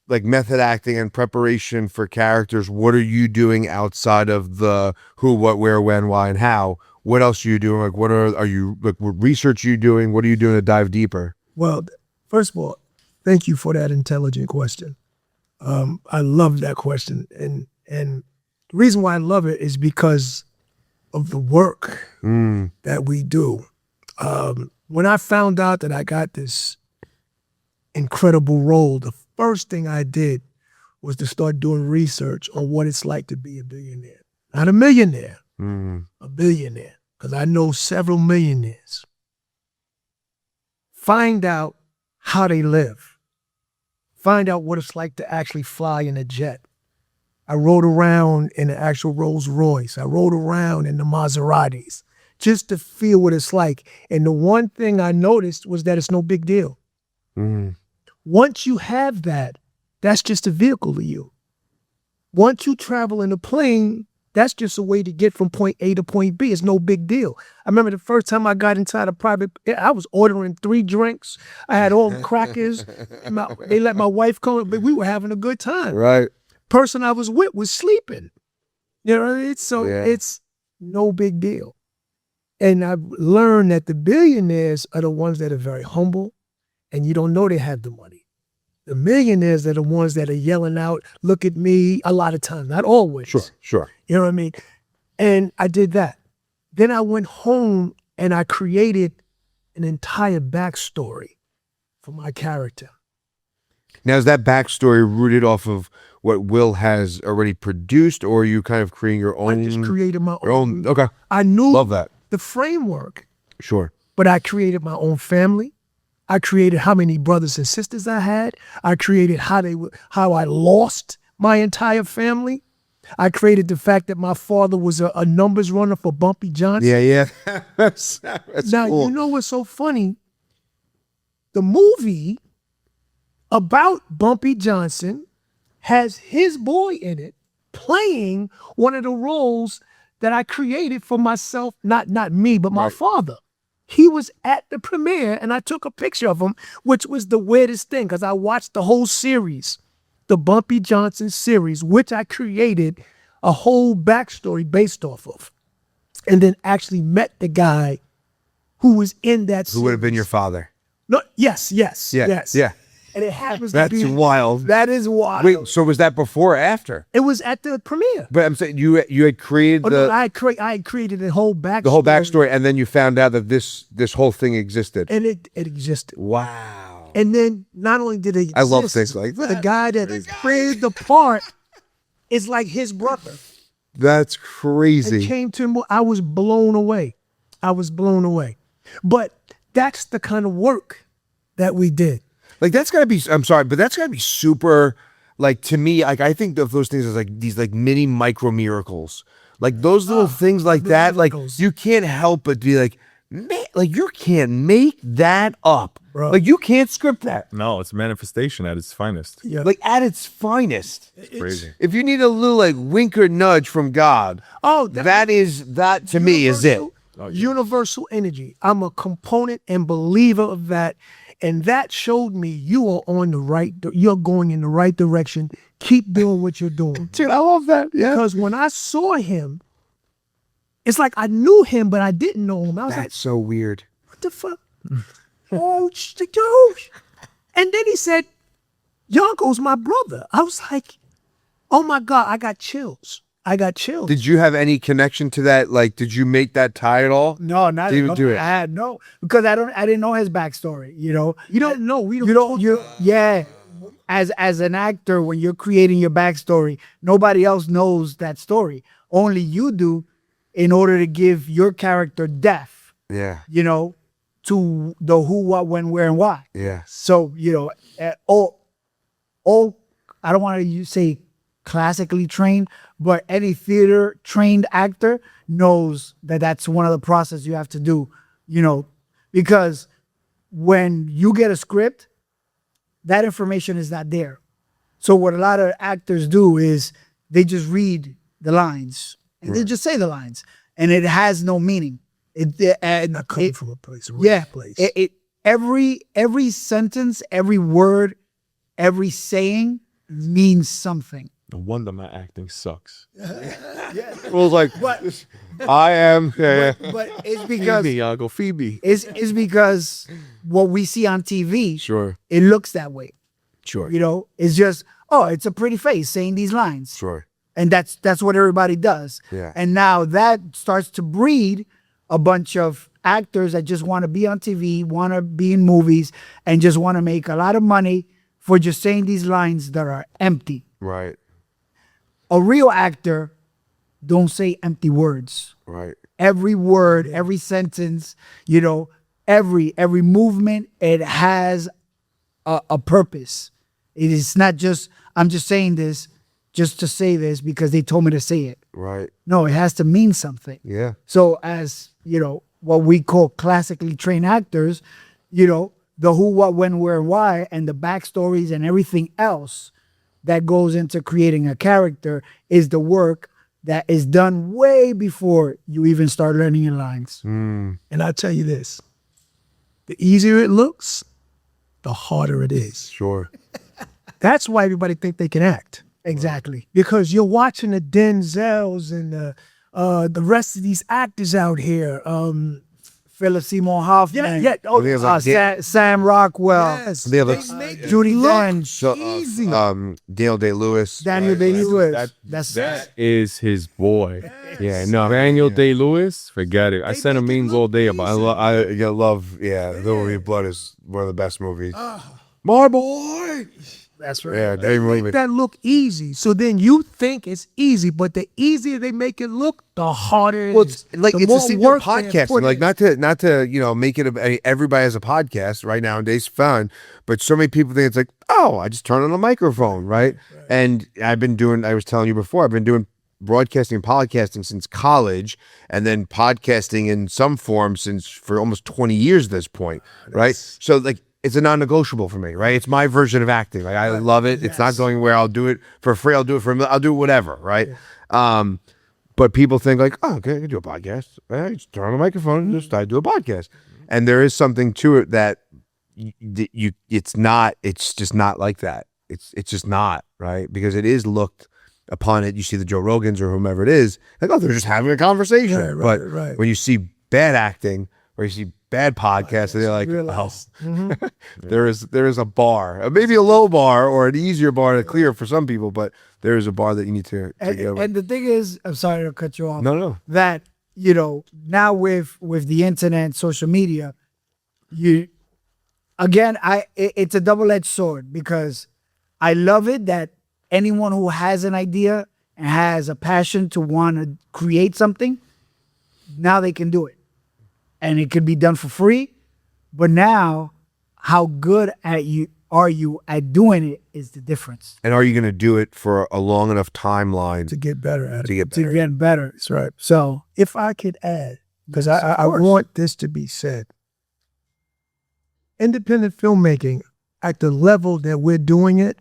like method acting and preparation for characters, what are you doing outside of the who, what, where, when, why, and how? What else are you doing? Like, what research are you doing? What are you doing to dive deeper? Well, first of all, thank you for that intelligent question. I love that question. And the reason why I love it is because of the work that we do. When I found out that I got this incredible role, the first thing I did was to start doing research on what it's like to be a billionaire. Not a millionaire, a billionaire, because I know several millionaires. Find out how they live. Find out what it's like to actually fly in a jet. I rode around in the actual Rolls Royce. I rode around in the Maseratis just to feel what it's like. And the one thing I noticed was that it's no big deal. Once you have that, that's just a vehicle to you. Once you travel in a plane, that's just a way to get from point A to point B. It's no big deal. I remember the first time I got inside a private, I was ordering 3 drinks. I had all the crackers. They let my wife come, but we were having a good time. Right. Person I was with was sleeping. It's no big deal. And I've learned that the billionaires are the ones that are very humble, and you don't know they have the money. The millionaires are the ones that are yelling out, look at me, a lot of times, not always. Sure. You know what I mean? And I did that. Then I went home and I created an entire backstory for my character. Now, is that backstory rooted off of what Will has already produced, or are you kind of creating your own? I just created my your own. Okay. I knew Love that. the framework, Sure. but I created my own family. I created how many brothers and sisters I had. I created how I lost my entire family. I created the fact that my father was a numbers runner for Bumpy Johnson. Yeah. That's Now, cool. you know what's so funny? The movie about Bumpy Johnson has his boy in it playing one of the roles that I created for myself, not me, but my father. He was at the premiere and I took a picture of him, which was the weirdest thing because I watched the whole series the Bumpy Johnson series, which I created a whole backstory based off of, and then actually met the guy who was in that series. Who would have been your father? No, yes. Yeah. And it happens That's to be wild. That is wild. Wait, so was that before or after? It was at the premiere. But I'm saying you had created I had created the whole backstory. the whole backstory, and then you found out that this whole thing existed. And it existed. Wow. And then not only did it exist, I love things like that. the guy that created the part is like his brother. That's It crazy. came to him. I was blown away. But that's the kind of work that we did. Like that's gotta be. I'm sorry, but that's gotta be super. Like to me, like I think of those things as like these like mini micro miracles. Like those little things like that. Like miracles. you can't help but be like, man, like you can't make that up. Bro. Like you can't script that. No, it's manifestation at its finest. Yeah. Like at its finest. Crazy. If you need a little like wink or nudge from God, that to me is it. Universal energy. I'm a component and believer of that. And that showed me you are you're going in the right direction. Keep doing what you're doing. Dude, I love that. Yeah. Because when I saw him, it's like I knew him, but I didn't know him. I was like, That's so weird. what the fuck? Oh. And then he said, Yanko's my brother. I was like, oh my God, I got chills. Did you have any connection to that? Like, did you make that tie at all? No, not Did you at all. do it? I had no, because I didn't know his backstory. You know, You don't know. yeah. As an actor, when you're creating your backstory, nobody else knows that story. Only you do, in order to give your character depth. Yeah. You know, to the who, what, when, where, and why. Yeah. So you know, all I don't want to say classically trained, but any theater trained actor knows that that's one of the process you have to do, you know, because when you get a script, that information is not there. So what a lot of actors do is they just read the lines and they just say the lines, and it has no meaning. Not coming from a place. Place. Every sentence, every word, every saying means something. No wonder my acting sucks. Well, like, I am. Yeah. But it's because Phoebe. it's because what we see on TV, Sure. it looks that way. Sure. You know, it's just, oh, it's a pretty face saying these lines. Sure. And that's what everybody does. Yeah. And now that starts to breed a bunch of actors that just want to be on TV, want to be in movies, and just want to make a lot of money for just saying these lines that are empty. Right. A real actor don't say empty words. Right. Every word, every sentence, you know, every movement, it has a purpose. It is not just, I'm just saying this just to say this because they told me to say it. Right. No, it has to mean something. Yeah. So as, you know, what we call classically trained actors, you know, the who, what, when, where, why, and the backstories and everything else that goes into creating a character is the work that is done way before you even start learning your lines. And I'll tell you this, the easier it looks, the harder it is. Sure. That's why everybody think they can act. Exactly. Because you're watching the Denzels and the rest of these actors out here. Philip Seymour Hoffman. Yeah. Oh, They have like Sam Rockwell. yes. They have like Judy Dench. so, easy. Daniel Day-Lewis. Daniel Day-Lewis. That's That is his boy. Yeah. No. Daniel Day-Lewis, forget it. I send him memes all day about it. I love. Yeah. The movie Blood is one of the best movies. My boy. That's right. Yeah. They Make movie. that look easy. So then you think it's easy, but the easier they make it look, the harder it Well, is. it's like The it's more the same work with they podcasting. put Like in. not to you know make it everybody has a podcast right nowadays. Fun, but so many people think it's like, oh, I just turn on a microphone, right? And I was telling you before, I've been doing broadcasting and podcasting since college, and then podcasting in some form for almost 20 years at this point, right? So like it's a non-negotiable for me, right? It's my version of acting. Like I love it. It's not going where I'll do it for free. I'll do it I'll do whatever, right? But people think like, oh, okay, I can do a podcast. I just turn on the microphone and just I do a podcast. And there is something to it that it's just not like that. it's just not, right? Because it is looked upon it. You see the Joe Rogans or whomever it is, like, oh, they're just having a conversation. But when you see bad acting or you see bad podcasts, they're like, there is a bar, maybe a low bar or an easier bar to clear for some people, but there is a bar that you need to get over. And the thing is, I'm sorry to cut you off. No. That, you know, now with the internet, social media, it's a double-edged sword, because I love it that anyone who has an idea and has a passion to want to create something, now they can do it. And it could be done for free. But now, how good are you at doing it is the difference. And are you going to do it for a long enough timeline to get better at it. to get better? To get better. That's right. So, If I could add, because I want this to be said, independent filmmaking at the level that we're doing it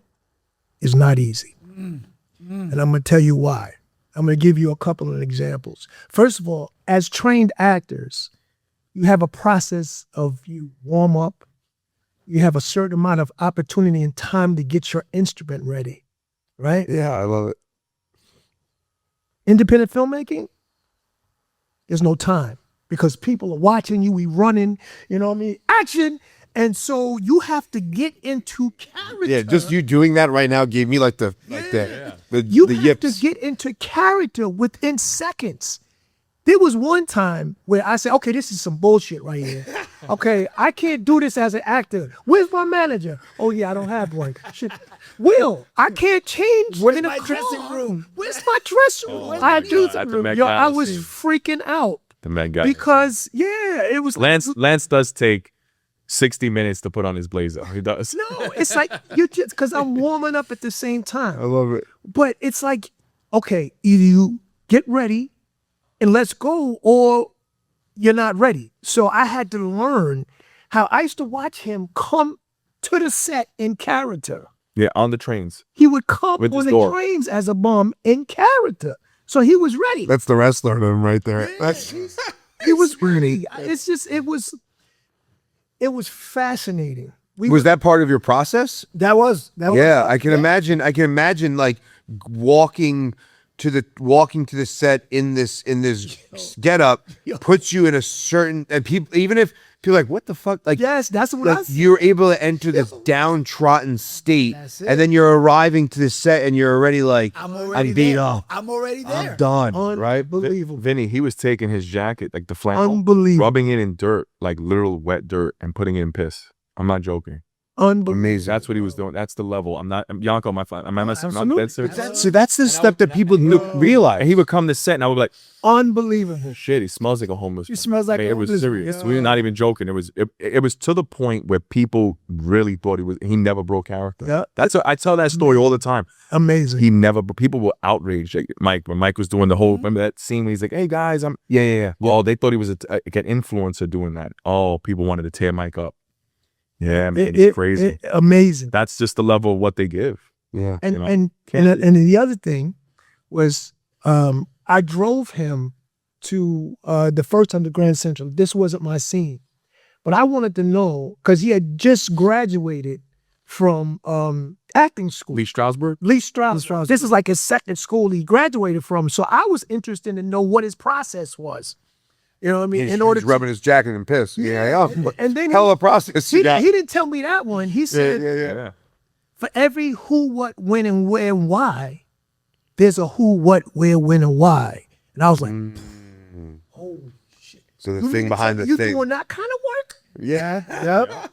is not easy. And I'm going to tell you why. I'm going to give you a couple of examples. First of all, as trained actors, you have a process of you warm up. You have a certain amount of opportunity and time to get your instrument ready, right? Yeah, I love it. Independent filmmaking, there's no time, because people are watching you, we running, you know what I mean? Action! And so you have to get into character. Yeah, just you doing that right now gave me like the You have yips. to get into character within seconds. There was one time where I said, okay, this is some bullshit right here. Okay, I can't do this as an actor. Where's my manager? Oh, yeah, I don't have one. Shit. Will, I can't change. Where's in a my dressing car. room? Where's my dressing room? I do. Yo, I was freaking out. The man got Because, yeah, it was. Lance does take 60 minutes to put on his blazer. He does. No, it's like, you just, because I'm warming up at the same time. I love it. But it's like, okay, either you get ready and let's go, or you're not ready. So I had to learn how I used to watch him come to the set in character. Yeah, on the trains. He would come With on his the door. trains as a bum in character. So he was ready. That's the wrestler in him right there. That's He was ready. It's just, it was fascinating. was that part of your process? that was. Yeah, I can imagine. I can imagine like walking to the set in this get up puts you in a certain, and people, even if people are like, what the fuck, like, Yes, that's what I like said. you're able to enter this downtrodden state, That's it. and then you're arriving to the set and you're already like, already I'm beat there. up, I'm already there. I'm done, right? Unbelievable. Vinny, he was taking his jacket, like the flannel, Unbelievable. rubbing it in dirt, like literal wet dirt, and putting it in piss. I'm not joking. Unbelievable. Amazing. That's what he was doing. That's the level. Yanko, am I messing up? That's serious? So that's the stuff that people realize. And he would come to set, and I would be like, Unbelievable. shit, he smells like a homeless. He smells like a It was homeless- serious. yeah. We're not even joking. It was to the point where people really thought he never broke character. Yeah. I tell that story all the time. Amazing. People were outraged. Like Mike, when Mike was doing the whole, remember that scene where he's like, hey guys, yeah. Oh, they thought he was an influencer doing that. Oh, people wanted to tear Mike up. Yeah, man, it's crazy. Amazing. That's just the level of what they give. Yeah. And You know, and the other thing was, I drove him to the first time to Grand Central. This wasn't my scene, but I wanted to know, because he had just graduated from acting school. Lee Strasberg. Lee Strauss. This is like his second school he graduated from. So I was interested to know what his process was. You know what I mean? He's rubbing his jacket and piss. Yeah. And then Hell of a process. he didn't tell me that one. He said, Yeah. for every who, what, when, and where, and why, there's a who, what, where, when, and why. And I was like, holy shit. So the thing behind the you thing. doing that kind of work? Yeah. Yep.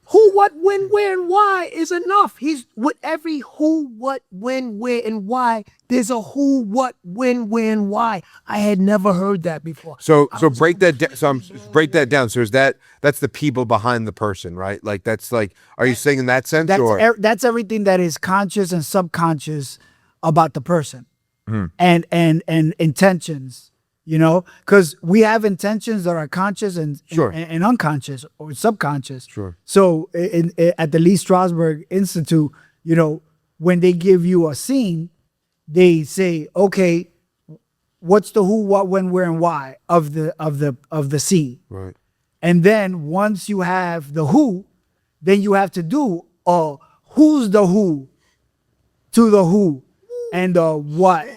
Who, what, when, where, and why is enough. He's with every who, what, when, where, and why. There's a who, what, when, where, and why. I had never heard that before. So break that down. Break that down. So is that's the people behind the person, right? Like that's like, are you saying in that sense, or That's everything that is conscious and subconscious about the person, and intentions. You know, because we have intentions that are conscious and unconscious or subconscious. Sure. So at the Lee Strasberg Institute, you know, when they give you a scene, they say, okay, what's the who, what, when, where, and why of the scene, right? and then once you have the who, then you have to do a who's the who to the who, and the what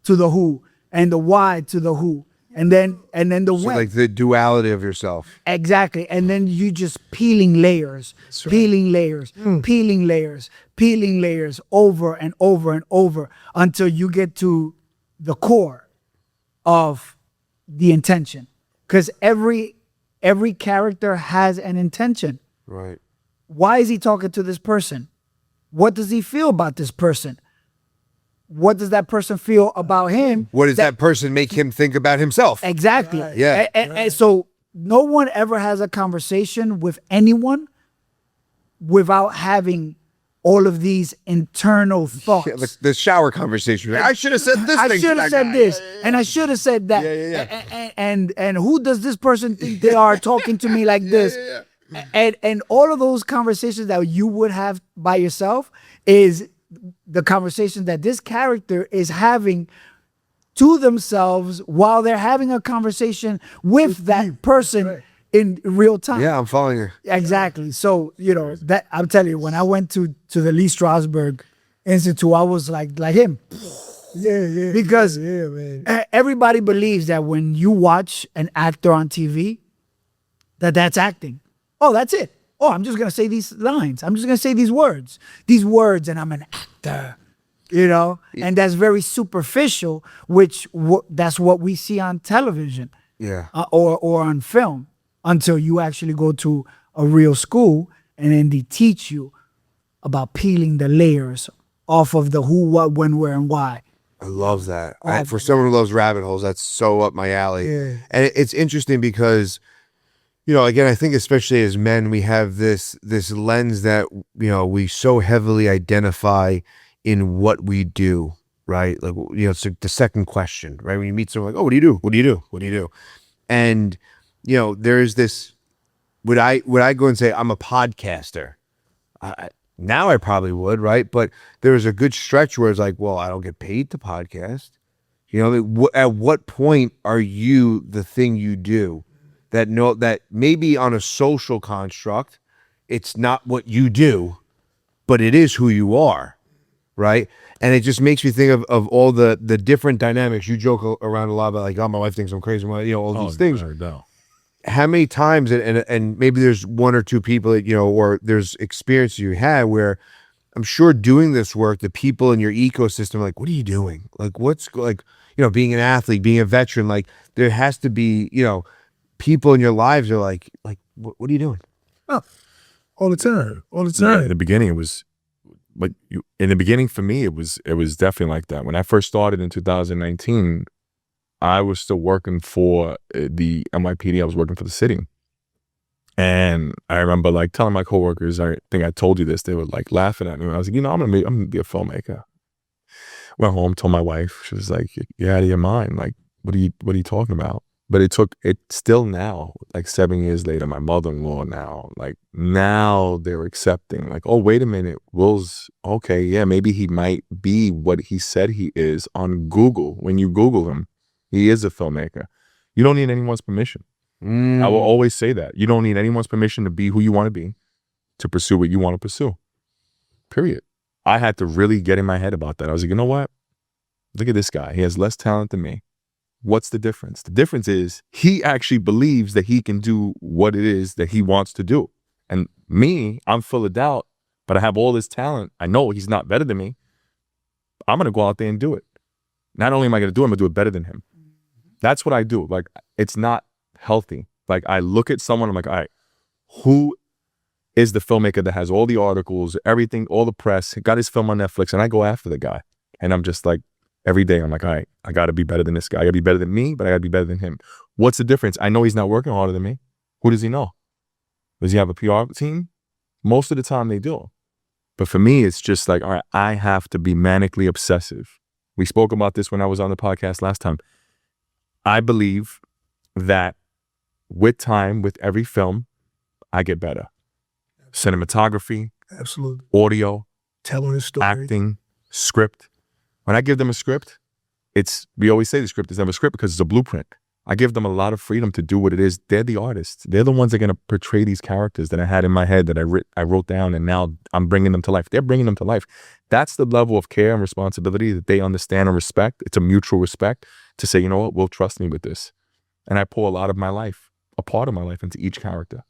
to the who, and the why to the who, and then the So when. like the duality of yourself. Exactly. And then you just peeling layers, peeling layers, peeling layers, peeling layers over and over and over until you get to the core of the intention. Because every character has an intention. Right. Why is he talking to this person? What does he feel about this person? What does that person feel about him? What does that person make him think about himself? Exactly. Right. Yeah. And so no one ever has a conversation with anyone without having all of these internal thoughts. Yeah, the shower conversation. I should have said this. I thing should to have that said guy. this, and I should have said that. And who does this person think they are talking to me like this? And all of those conversations that you would have by yourself is the conversation that this character is having to themselves while they're having a conversation with that person in real time. Yeah, I'm following you. Exactly. So, that I'm telling you, when I went to the Lee Strasberg Institute, I was like him. Yeah. Because man. everybody believes that when you watch an actor on TV, that's acting. Oh, that's it. Oh, I'm just going to say these lines. I'm just going to say these words, and I'm an actor, and that's very superficial, which that's what we see on television. Yeah. Or on film, until you actually go to a real school and then they teach you about peeling the layers off of the who, what, when, where, and why. I love that. For someone who loves rabbit holes, that's so up my alley. Yeah. And it's interesting because, again, I think especially as men, we have this lens that, we so heavily identify in what we do, right? Like, it's like the second question, right? When you meet someone like, oh, what do you do? What do you do? What do you do? And, there's this, would I go and say, I'm a podcaster? Now I probably would, right? But there was a good stretch where it's like, well, I don't get paid to podcast. At what point are you the thing you do? That maybe on a social construct, it's not what you do, but it is who you are, right? And it just makes me think of all the different dynamics. You joke around a lot about like, oh, my wife thinks I'm crazy, all these things. No. How many times, and maybe there's one or two people that, or there's experience you had where I'm sure doing this work, the people in your ecosystem are like, what are you doing? Like, what's like, being an athlete, being a veteran, like there has to be, people in your lives are like, what are you doing? Oh, all the time. In the beginning, it was, but in the beginning for me, it was definitely like that. When I first started in 2019, I was still working for the NYPD. I was working for the city. And I remember like telling my coworkers, I think I told you this, they were like laughing at me. I was like, I'm gonna be a filmmaker. Went home, told my wife, she was like, you're out of your mind. Like, what are you talking about? But it still now, like 7 years later, my mother-in-law now they're accepting, like, oh, wait a minute, Will's, okay, yeah, maybe he might be what he said he is on Google. When you Google him, he is a filmmaker. You don't need anyone's permission. I will always say that. You don't need anyone's permission to be who you want to be, to pursue what you want to pursue. Period. I had to really get in my head about that. I was like, you know what? Look at this guy. He has less talent than me. What's the difference? The difference is he actually believes that he can do what it is that he wants to do. And me, I'm full of doubt, but I have all this talent. I know he's not better than me. I'm going to go out there and do it. Not only am I going to do it, I'm going to do it better than him. That's what I do. Like, it's not healthy. Like, I look at someone, I'm like, all right, who is the filmmaker that has all the articles, everything, all the press, got his film on Netflix, and I go after the guy. And I'm just like, every day, I'm like, all right, I got to be better than this guy. I got to be better than me, but I got to be better than him. What's the difference? I know he's not working harder than me. Who does he know? Does he have a PR team? Most of the time they do. But for me, it's just like, all right, I have to be manically obsessive. We spoke about this when I was on the podcast last time. I believe that with time, with every film, I get better. Cinematography, Absolutely. audio, Telling a story. acting, script. When I give them a script, we always say the script is never a script because it's a blueprint. I give them a lot of freedom to do what it is. They're the artists. They're the ones that are going to portray these characters that I had in my head that I wrote down, and now I'm bringing them to life. They're bringing them to life. That's the level of care and responsibility that they understand and respect. It's a mutual respect to say, you know what, will trust me with this. And I pour a lot of my life, a part of my life, into each character.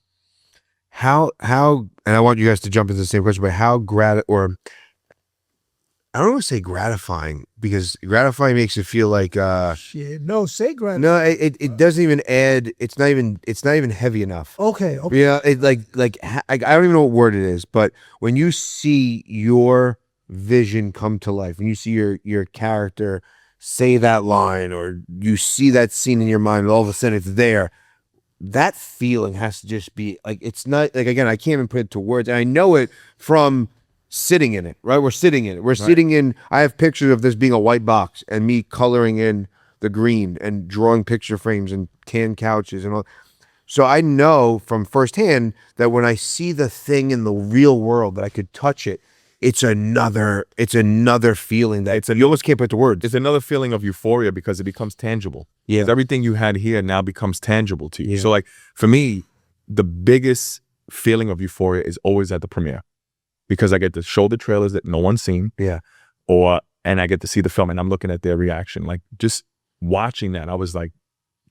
How, and I want you guys to jump into the same question, but how I don't want to say gratifying, because gratifying makes it feel like Shit, no, say gratifying. no, it doesn't even add. It's not even heavy enough. Okay. Yeah, it I don't even know what word it is, but when you see your vision come to life, when you see your character say that line, or you see that scene in your mind, and all of a sudden it's there, that feeling has to just be like, it's not like, again, I can't even put it to words, and I know it from sitting in it, right? We're sitting in it. We're sitting in, I have pictures of this being a white box and me coloring in the green and drawing picture frames and tan couches and all. So I know from firsthand that when I see the thing in the real world, that I could touch it, it's another feeling that you almost can't put to words. It's another feeling of euphoria because it becomes tangible. Yeah. Everything you had here now becomes tangible to you. Yeah. So like for me, the biggest feeling of euphoria is always at the premiere, because I get to show the trailers that no one's seen. Yeah. And I get to see the film and I'm looking at their reaction. Like just watching that, I was like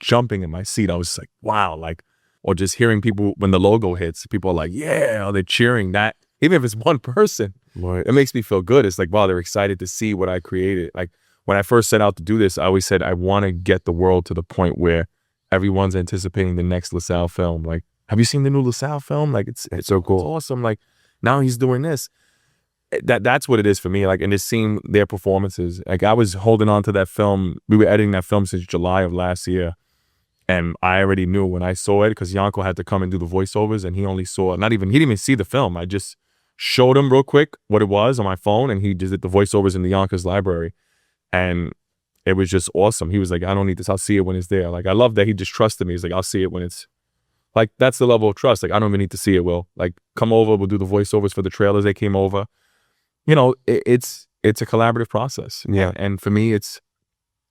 jumping in my seat. I was like, wow. Like, or just hearing people, when the logo hits, people are like, yeah, or they're cheering that. Even if it's one person, it makes me feel good. It's like, wow, they're excited to see what I created. Like when I first set out to do this, I always said, I want to get the world to the point where everyone's anticipating the next La Salle film. Like, have you seen the new La Salle film? Like, it's so cool. It's awesome. Like, now he's doing this. That's what it is for me. Like, and just seeing their performances. Like, I was holding on to that film. We were editing that film since July of last year. And I already knew when I saw it, because Yanko had to come and do the voiceovers, and he only saw, he didn't even see the film. I just showed him real quick what it was on my phone, and he just did the voiceovers in the Yanko's library. And it was just awesome. He was like, I don't need this. I'll see it when it's there. Like, I love that he just trusted me. He's like, I'll see it when it's, like, that's the level of trust. Like, I don't even need to see it, Will. Like, come over, we'll do the voiceovers for the trailers. They came over. You know, it's a collaborative process. Yeah. And for me,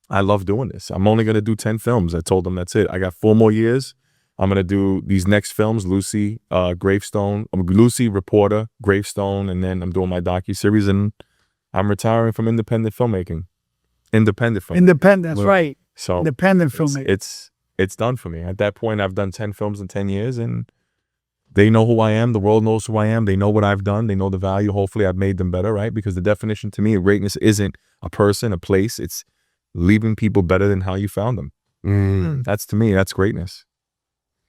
I love doing this. I'm only going to do 10 films. I told them that's it. I got 4 more years. I'm going to do these next films, Lucy, Gravestone, Lucy, Reporter, Gravestone, and then I'm doing my docuseries, and I'm retiring from independent filmmaking. Independent, that's right. So Independent filmmaking. It's done for me. At that point, I've done 10 films in 10 years, and they know who I am. The world knows who I am. They know what I've done. They know the value. Hopefully, I've made them better, right? Because the definition to me of greatness isn't a person, a place. It's leaving people better than how you found them. That's, to me, that's greatness.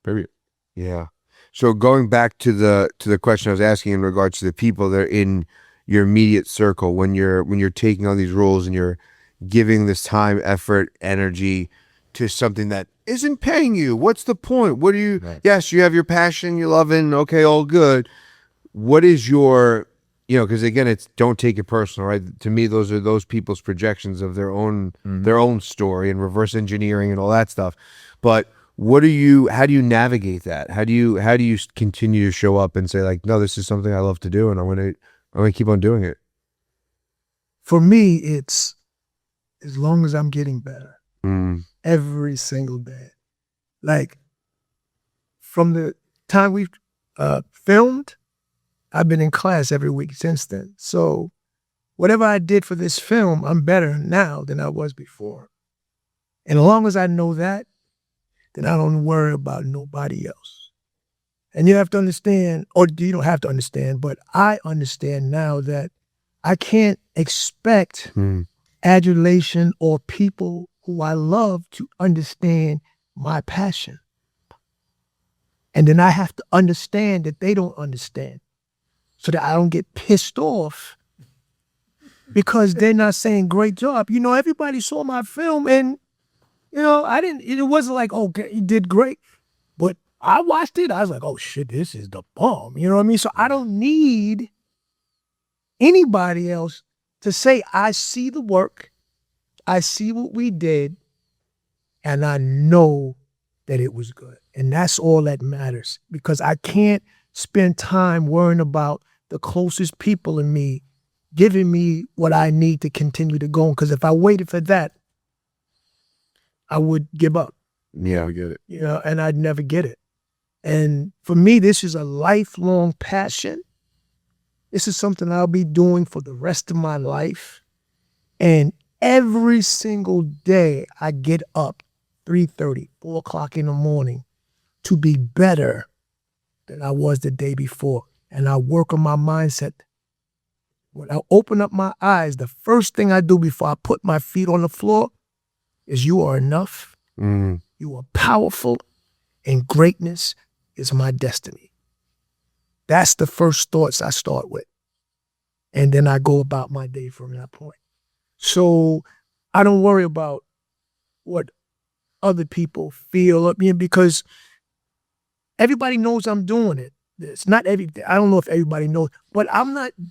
Period. Yeah. So going back to the question I was asking in regards to the people that are in your immediate circle, when you're taking on these roles and you're giving this time, effort, energy to something that isn't paying you, what's the point? What do you? Right. Yes, you have your passion, you love it, okay, all good. What is your, because again, it's don't take it personal, right? To me, those are those people's projections of their own story and reverse engineering and all that stuff. But how do you navigate that? How do you continue to show up and say, like, no, this is something I love to do, and I'm gonna keep on doing it? For me, it's as long as I'm getting better every single day. Like, from the time we've filmed, I've been in class every week since then. So whatever I did for this film, I'm better now than I was before. And as long as I know that, then I don't worry about nobody else. And you have to understand, or you don't have to understand, but I understand now that I can't expect adulation or people who I love to understand my passion. And then I have to understand that they don't understand, so that I don't get pissed off because they're not saying great job. Everybody saw my film, and it wasn't like, oh, you did great. But I watched it, I was like, oh shit, this is the bomb. You know what I mean? So I don't need anybody else to say, I see the work, I see what we did, and I know that it was good. And that's all that matters, because I can't spend time worrying about the closest people in me giving me what I need to continue to go on. Because if I waited for that, I would give up. Yeah. We get it. you know, and I'd never get it. And for me, this is a lifelong passion. This is something I'll be doing for the rest of my life. And every single day I get up 3:30, 4 o'clock in the morning to be better than I was the day before. And I work on my mindset. When I open up my eyes, the first thing I do before I put my feet on the floor is you are enough, you are powerful, and greatness is my destiny. That's the first thoughts I start with. And then I go about my day from that point. So I don't worry about what other people feel of me because everybody knows I'm doing it. It's not I don't know if everybody knows, but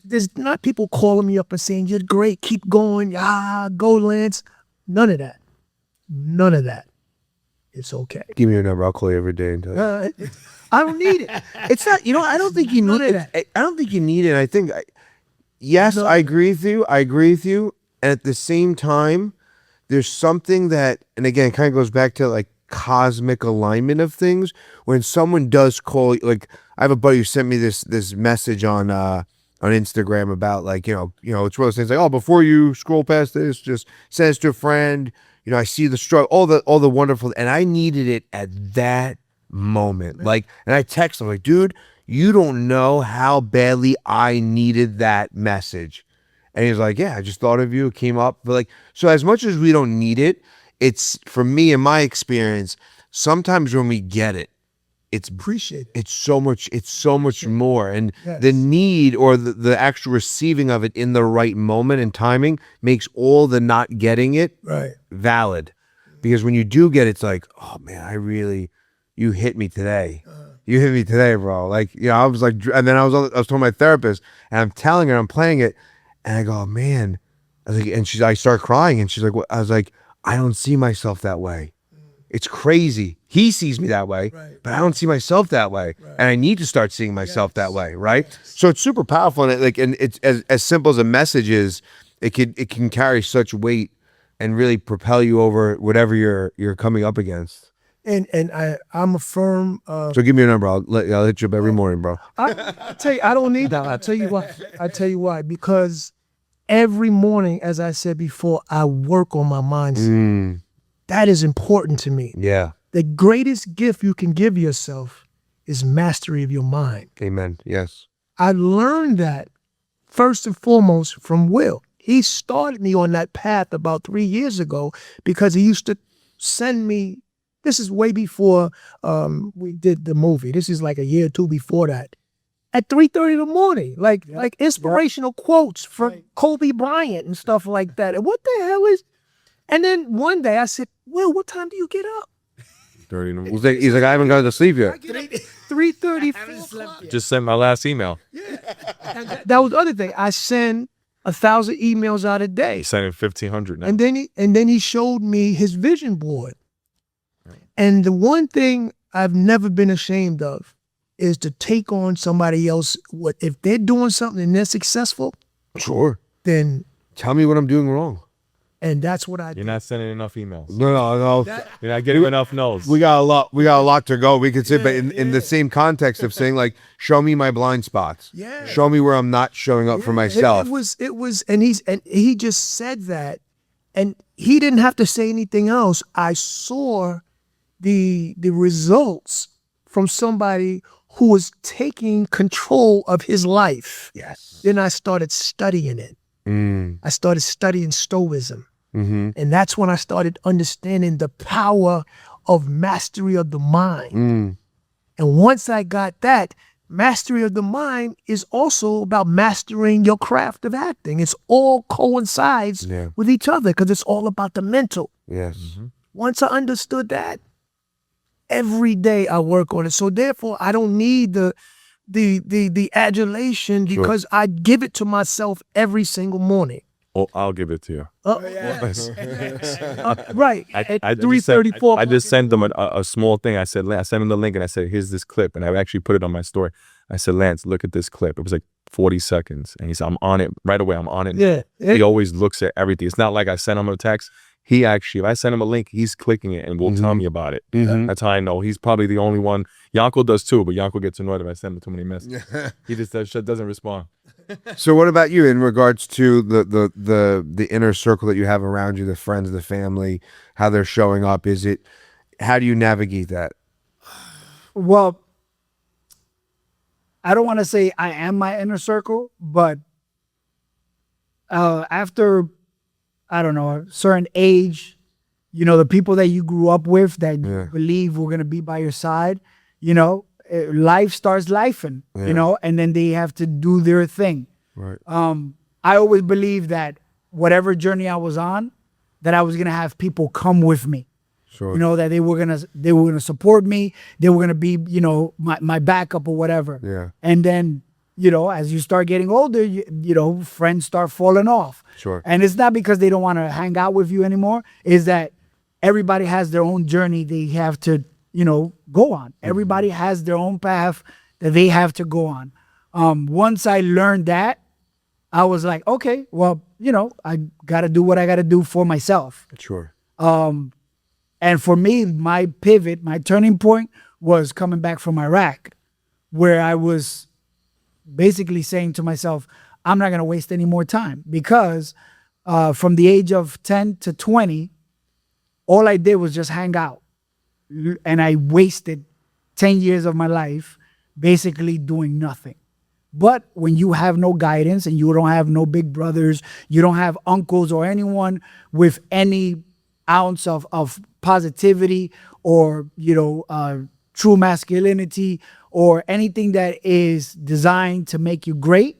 there's not people calling me up and saying, you're great, keep going, go Lance. None of that. None of that. It's okay. Give me your number. I'll call you every day and tell you. I don't need it. It's not, I don't think you need it. I don't think you need it. I think, yes, I agree with you. I agree with you. And at the same time, there's something that, and again, it kind of goes back to like cosmic alignment of things. When someone does call, like I have a buddy who sent me this message on Instagram about like, it's one of those things like, oh, before you scroll past this, just send this to a friend. I see the struggle, all the wonderful, and I needed it at that moment. Like, and I text him like, dude, you don't know how badly I needed that message. And he's like, yeah, I just thought of you. It came up. But like, so as much as we don't need it, it's, for me, in my experience, sometimes when we get it, it's appreciated. It's so much more. And yes. The need or the actual receiving of it in the right moment and timing makes all the not getting it valid. Because when you do get it, it's like, oh man, you hit me today. You hit me today, bro. Like, I was like, and then I was telling my therapist, and I'm telling her I'm playing it, and I go, oh, man. I was like, and I start crying, and she's like, what? I was like, I don't see myself that way. It's crazy. He sees me that way, but I don't see myself that way, and I need to start seeing myself that way, right? Yes. So it's super powerful, and it's as simple as a message is. It can carry such weight and really propel you over whatever you're coming up against. And I'm a firm. So give me your number. I'll hit you up every morning, bro. I tell you, I don't need that. I tell you why. Because every morning, as I said before, I work on my mindset. That is important to me. Yeah. The greatest gift you can give yourself is mastery of your mind. Amen. Yes. I learned that first and foremost from Will. He started me on that path about 3 years ago because he used to send me, this is way before we did the movie. This is like a year or two before that. At 3:30 in the morning, like inspirational quotes from Kobe Bryant and stuff like that. And what the hell is, and then one day I said, Will, what time do you get up? 30 in the morning. He's like, I haven't gone to sleep yet. 3:30. Just sent my last email. And that was the other thing. I send 1,000 emails out a day. He's sending 1,500 now. And then he showed me his vision board. And the one thing I've never been ashamed of is to take on somebody else. If they're doing something and they're successful, sure, then tell me what I'm doing wrong. And that's what I do. You're not sending enough emails. No. You're not getting enough no's. We got a lot to go. We could say, but in the same context of saying like, show me my blind spots. Yeah. Show me where I'm not showing up for myself. It was, and he just said that, and he didn't have to say anything else. I saw the results from somebody who was taking control of his life. Yes. Then I started studying it. I started studying Stoicism. And that's when I started understanding the power of mastery of the mind. And once I got that, mastery of the mind is also about mastering your craft of acting. It's all coincides with each other because it's all about the mental. Yes. Once I understood that, every day I work on it. So therefore, I don't need the adulation because I give it to myself every single morning. Oh, I'll give it to you. Right. At 3:34. I just sent them a small thing. I sent him the link and I said, here's this clip. And I actually put it on my story. I said, Lance, look at this clip. It was like 40 seconds. And he said, I'm on it right away. I'm on it. Yeah. He always looks at everything. It's not like I sent him a text. he actually, if I send him a link, he's clicking it and will tell me about it. That's how I know. He's probably the only one. Yanko does too, but Yanko gets annoyed if I send him too many messages. He just doesn't respond. So what about you in regards to the inner circle that you have around you, the friends, the family, how they're showing up? How do you navigate that? Well, I don't want to say I am my inner circle, but after, I don't know, a certain age, you know, the people that you grew up with that you believe were going to be by your side, you know, life starts lifing, you know, and then they have to do their thing. Right. I always believed that whatever journey I was on, that I was going to have people come with me. Sure. You know, that they were gonna support me. They were gonna be, you know, my backup or whatever. Yeah. And then, you know, as you start getting older, you know, friends start falling off. Sure. And it's not because they don't want to hang out with you anymore. It's that everybody has their own journey they have to, you know, go on. Everybody has their own path that they have to go on. Once I learned that, I was like, okay, well, you know, I got to do what I got to do for myself. Sure. And for me, my pivot, my turning point was coming back from Iraq, where I was basically saying to myself, I'm not going to waste any more time, because from the age of 10 to 20, all I did was just hang out. And I wasted 10 years of my life basically doing nothing. But when you have no guidance and you don't have no big brothers, you don't have uncles or anyone with any ounce of positivity or, you know, true masculinity or anything that is designed to make you great,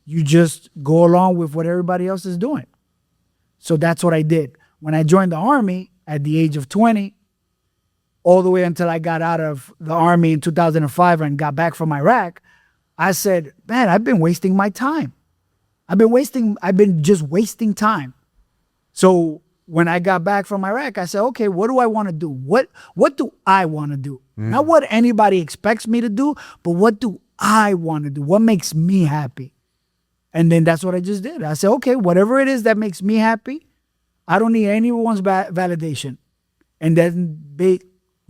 you just go along with what everybody else is doing. So that's what I did. When I joined the Army at the age of 20, all the way until I got out of the Army in 2005 and got back from Iraq, I said, man, I've been wasting my time. I've been just wasting time. So when I got back from Iraq, I said, okay, what do I want to do? What do I want to do? Not what anybody expects me to do, but what do I want to do? What makes me happy? And then that's what I just did. I said, okay, whatever it is that makes me happy, I don't need anyone's validation. And then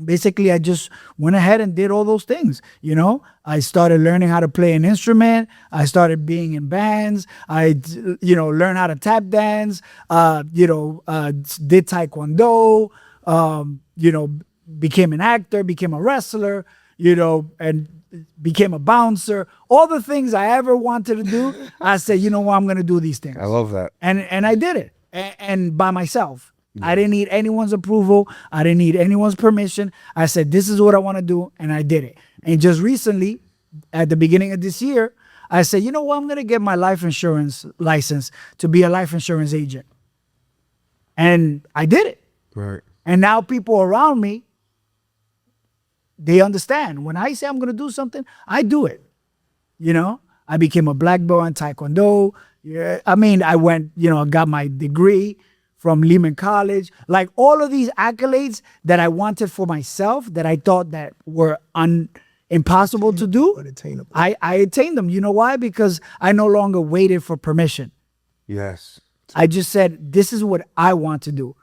basically I just went ahead and did all those things. You know, I started learning how to play an instrument. I started being in bands. I, you know, learned how to tap dance, did Taekwondo, you know, became an actor, became a wrestler, you know, and became a bouncer. All the things I ever wanted to do, I said, you know what, I'm going to do these things. I love that. And I did it. And by myself. Yeah. I didn't need anyone's approval. I didn't need anyone's permission. I said, this is what I want to do. And I did it. And just recently, at the beginning of this year, I said, you know what, I'm going to get my life insurance license to be a life insurance agent. And I did it. Right. And now people around me, they understand. When I say I'm going to do something, I do it. You know, I became a black belt in Taekwondo. Yeah, I mean, I went, you know, got my degree from Lehman College. Like all of these accolades that I wanted for myself, that I thought that were impossible to do, I attained them. You know why? Because I no longer waited for permission. Yes. I just said, this is what I want to do.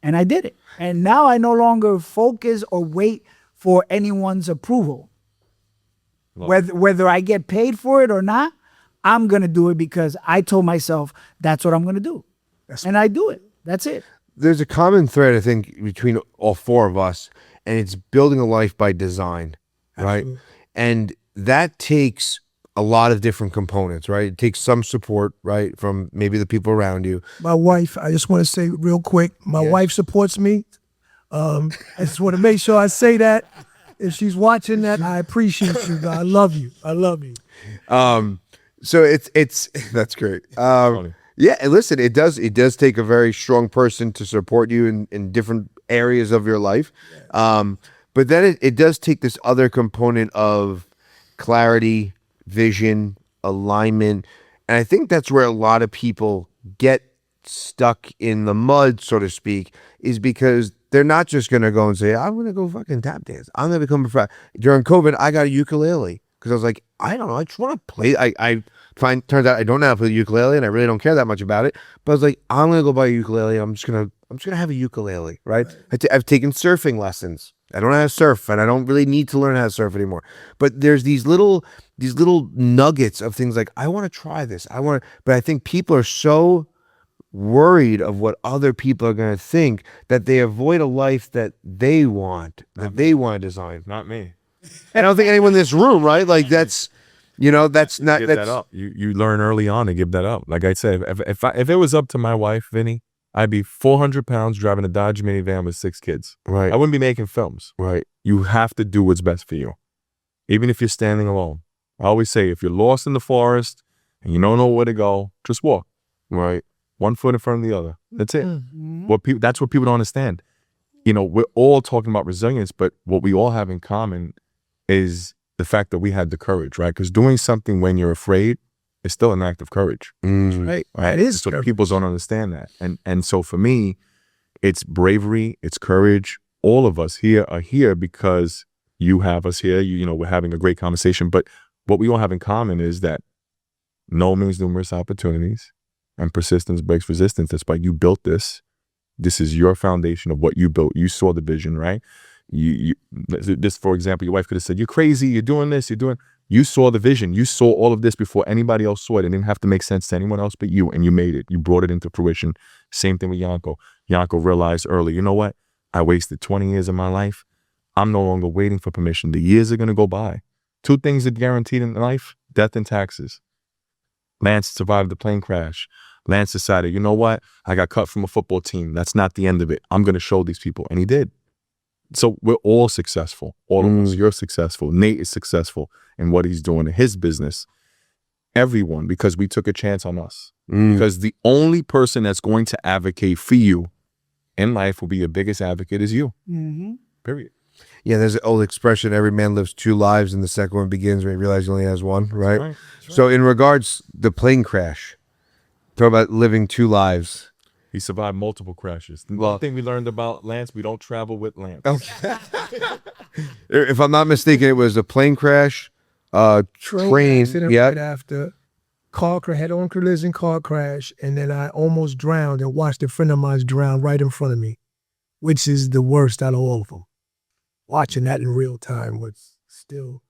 And I did it. And now I no longer focus or wait for anyone's approval. Whether I get paid for it or not, I'm going to do it because I told myself that's what I'm going to do. And I do it. That's it. There's a common thread, I think, between all four of us, and it's building a life by design, right? Absolutely. And that takes a lot of different components, right? It takes some support, right, from maybe the people around you. My wife, I just want to say real quick, my wife supports me. I just want to make sure I say that. If she's watching that, I appreciate you. God. I love you. I love you. So it's that's great. Yeah, and listen, it does take a very strong person to support you in different areas of your life. But then it does take this other component of clarity, vision, alignment. And I think that's where a lot of people get stuck in the mud, so to speak, is because they're not just going to go and say, I'm going to go fucking tap dance. I'm going to become a professional. During COVID, I got a ukulele because I was like, I don't know, I just want to play. Turns out I don't know how to play the ukulele, and I really don't care that much about it. But I was like, I'm gonna go buy a ukulele. I'm just gonna have a ukulele, right? I've taken surfing lessons. I don't know how to surf, and I don't really need to learn how to surf anymore. But there's these little nuggets of things like, I want to try this. But I think people are so worried of what other people are going to think that they avoid a life that they want, they want to design. Not me. And I don't think anyone in this room, right? Like that's not Give that up. You learn early on to give that up. Like I said, if it was up to my wife, Vinny, I'd be 400 pounds driving a Dodge minivan with 6 kids. Right. I wouldn't be making films. Right. You have to do what's best for you, even if you're standing alone. I always say, if you're lost in the forest and you don't know where to go, just walk. Right. One foot in front of the other. That's it. That's what people don't understand. You know, we're all talking about resilience, but what we all have in common is the fact that we had the courage, right? Because doing something when you're afraid is still an act of courage. Right. Right. It is. So people don't understand that. And so for me, it's bravery, it's courage. All of us here are here because you have us here. You know, we're having a great conversation. But what we all have in common is that no means numerous opportunities, and persistence breaks resistance. That's why you built this. This is your foundation of what you built. You saw the vision, right? This, for example, your wife could have said, "You're crazy. You're doing this. You're doing." You saw the vision. You saw all of this before anybody else saw it. It didn't have to make sense to anyone else but you, and you made it. You brought it into fruition. Same thing with Yanko. Yanko realized early, you know what? I wasted 20 years of my life. I'm no longer waiting for permission. The years are going to go by. 2 things are guaranteed in life: death and taxes. Lance survived the plane crash. Lance decided, you know what? I got cut from a football team. That's not the end of it. I'm going to show these people. And he did. So we're all successful. All of us. You're successful. Nate is successful in what he's doing in his business. Everyone, because we took a chance on us. Because the only person that's going to advocate for you in life will be your biggest advocate is you. Period. Yeah, there's an old expression, every man lives 2 lives, and the second one begins when he realizes he only has one, right? That's right. So in regards the plane crash, talk about living 2 lives. He survived multiple crashes. The one thing we learned about Lance, we don't travel with Lance. Okay. If I'm not mistaken, it was a plane crash, train accident right after, head-on collision, car crash, and then I almost drowned and watched a friend of mine drown right in front of me, which is the worst out of all of them. Watching that in real time was still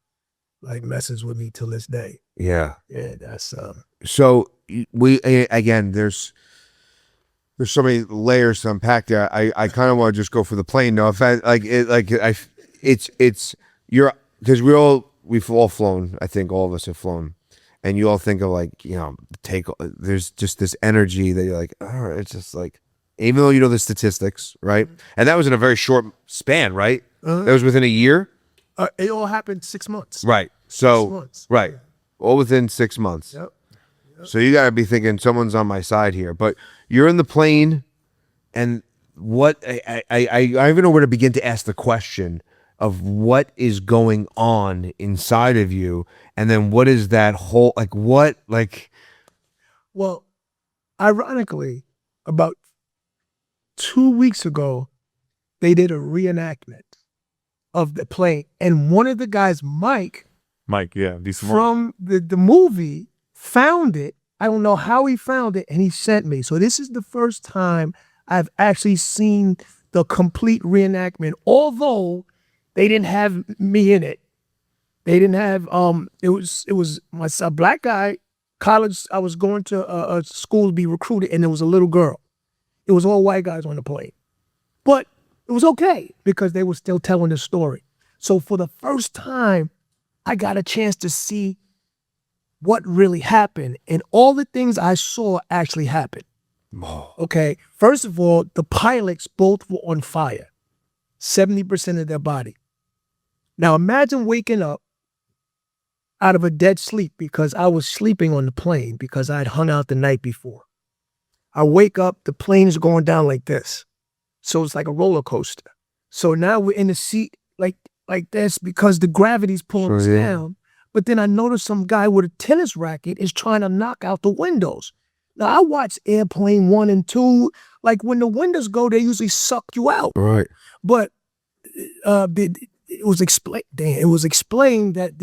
like messes with me till this day. Yeah. Yeah, that's So we again, there's so many layers to unpack there. I kind of want to just go for the plane. No, it's you're because we've all flown. I think all of us have flown, and you all think of like, you know, there's just this energy that you're like, all right, it's just like, even though you know the statistics, right? And that was in a very short span, right? That was within a year. It all happened 6 months. Right. So 6 months. right, all within 6 months. Yep. So you got to be thinking someone's on my side here. But you're in the plane, and what I don't even know where to begin to ask the question of what is going on inside of you, and then what is that whole Well, ironically, about 2 weeks ago, they did a reenactment of the plane, and one of the guys, Mike, yeah, from the movie, found it. I don't know how he found it, and he sent me. So this is the first time I've actually seen the complete reenactment, although they didn't have me in it. They didn't have it was a black guy, college. I was going to a school to be recruited, and there was a little girl. It was all white guys on the plane, but it was okay because they were still telling the story. So for the first time, I got a chance to see what really happened, and all the things I saw actually happened. Okay, first of all, the pilots both were on fire, 70% of their body. Now imagine waking up out of a dead sleep, because I was sleeping on the plane because I had hung out the night before. I wake up, the plane is going down like this. So it's like a roller coaster. So now we're in the seat like this because the gravity's pulling us down. But then I noticed some guy with a tennis racket is trying to knock out the windows. Now I watched Airplane 1 and 2. Like when the windows go, they usually suck you out. Right. But it was explained that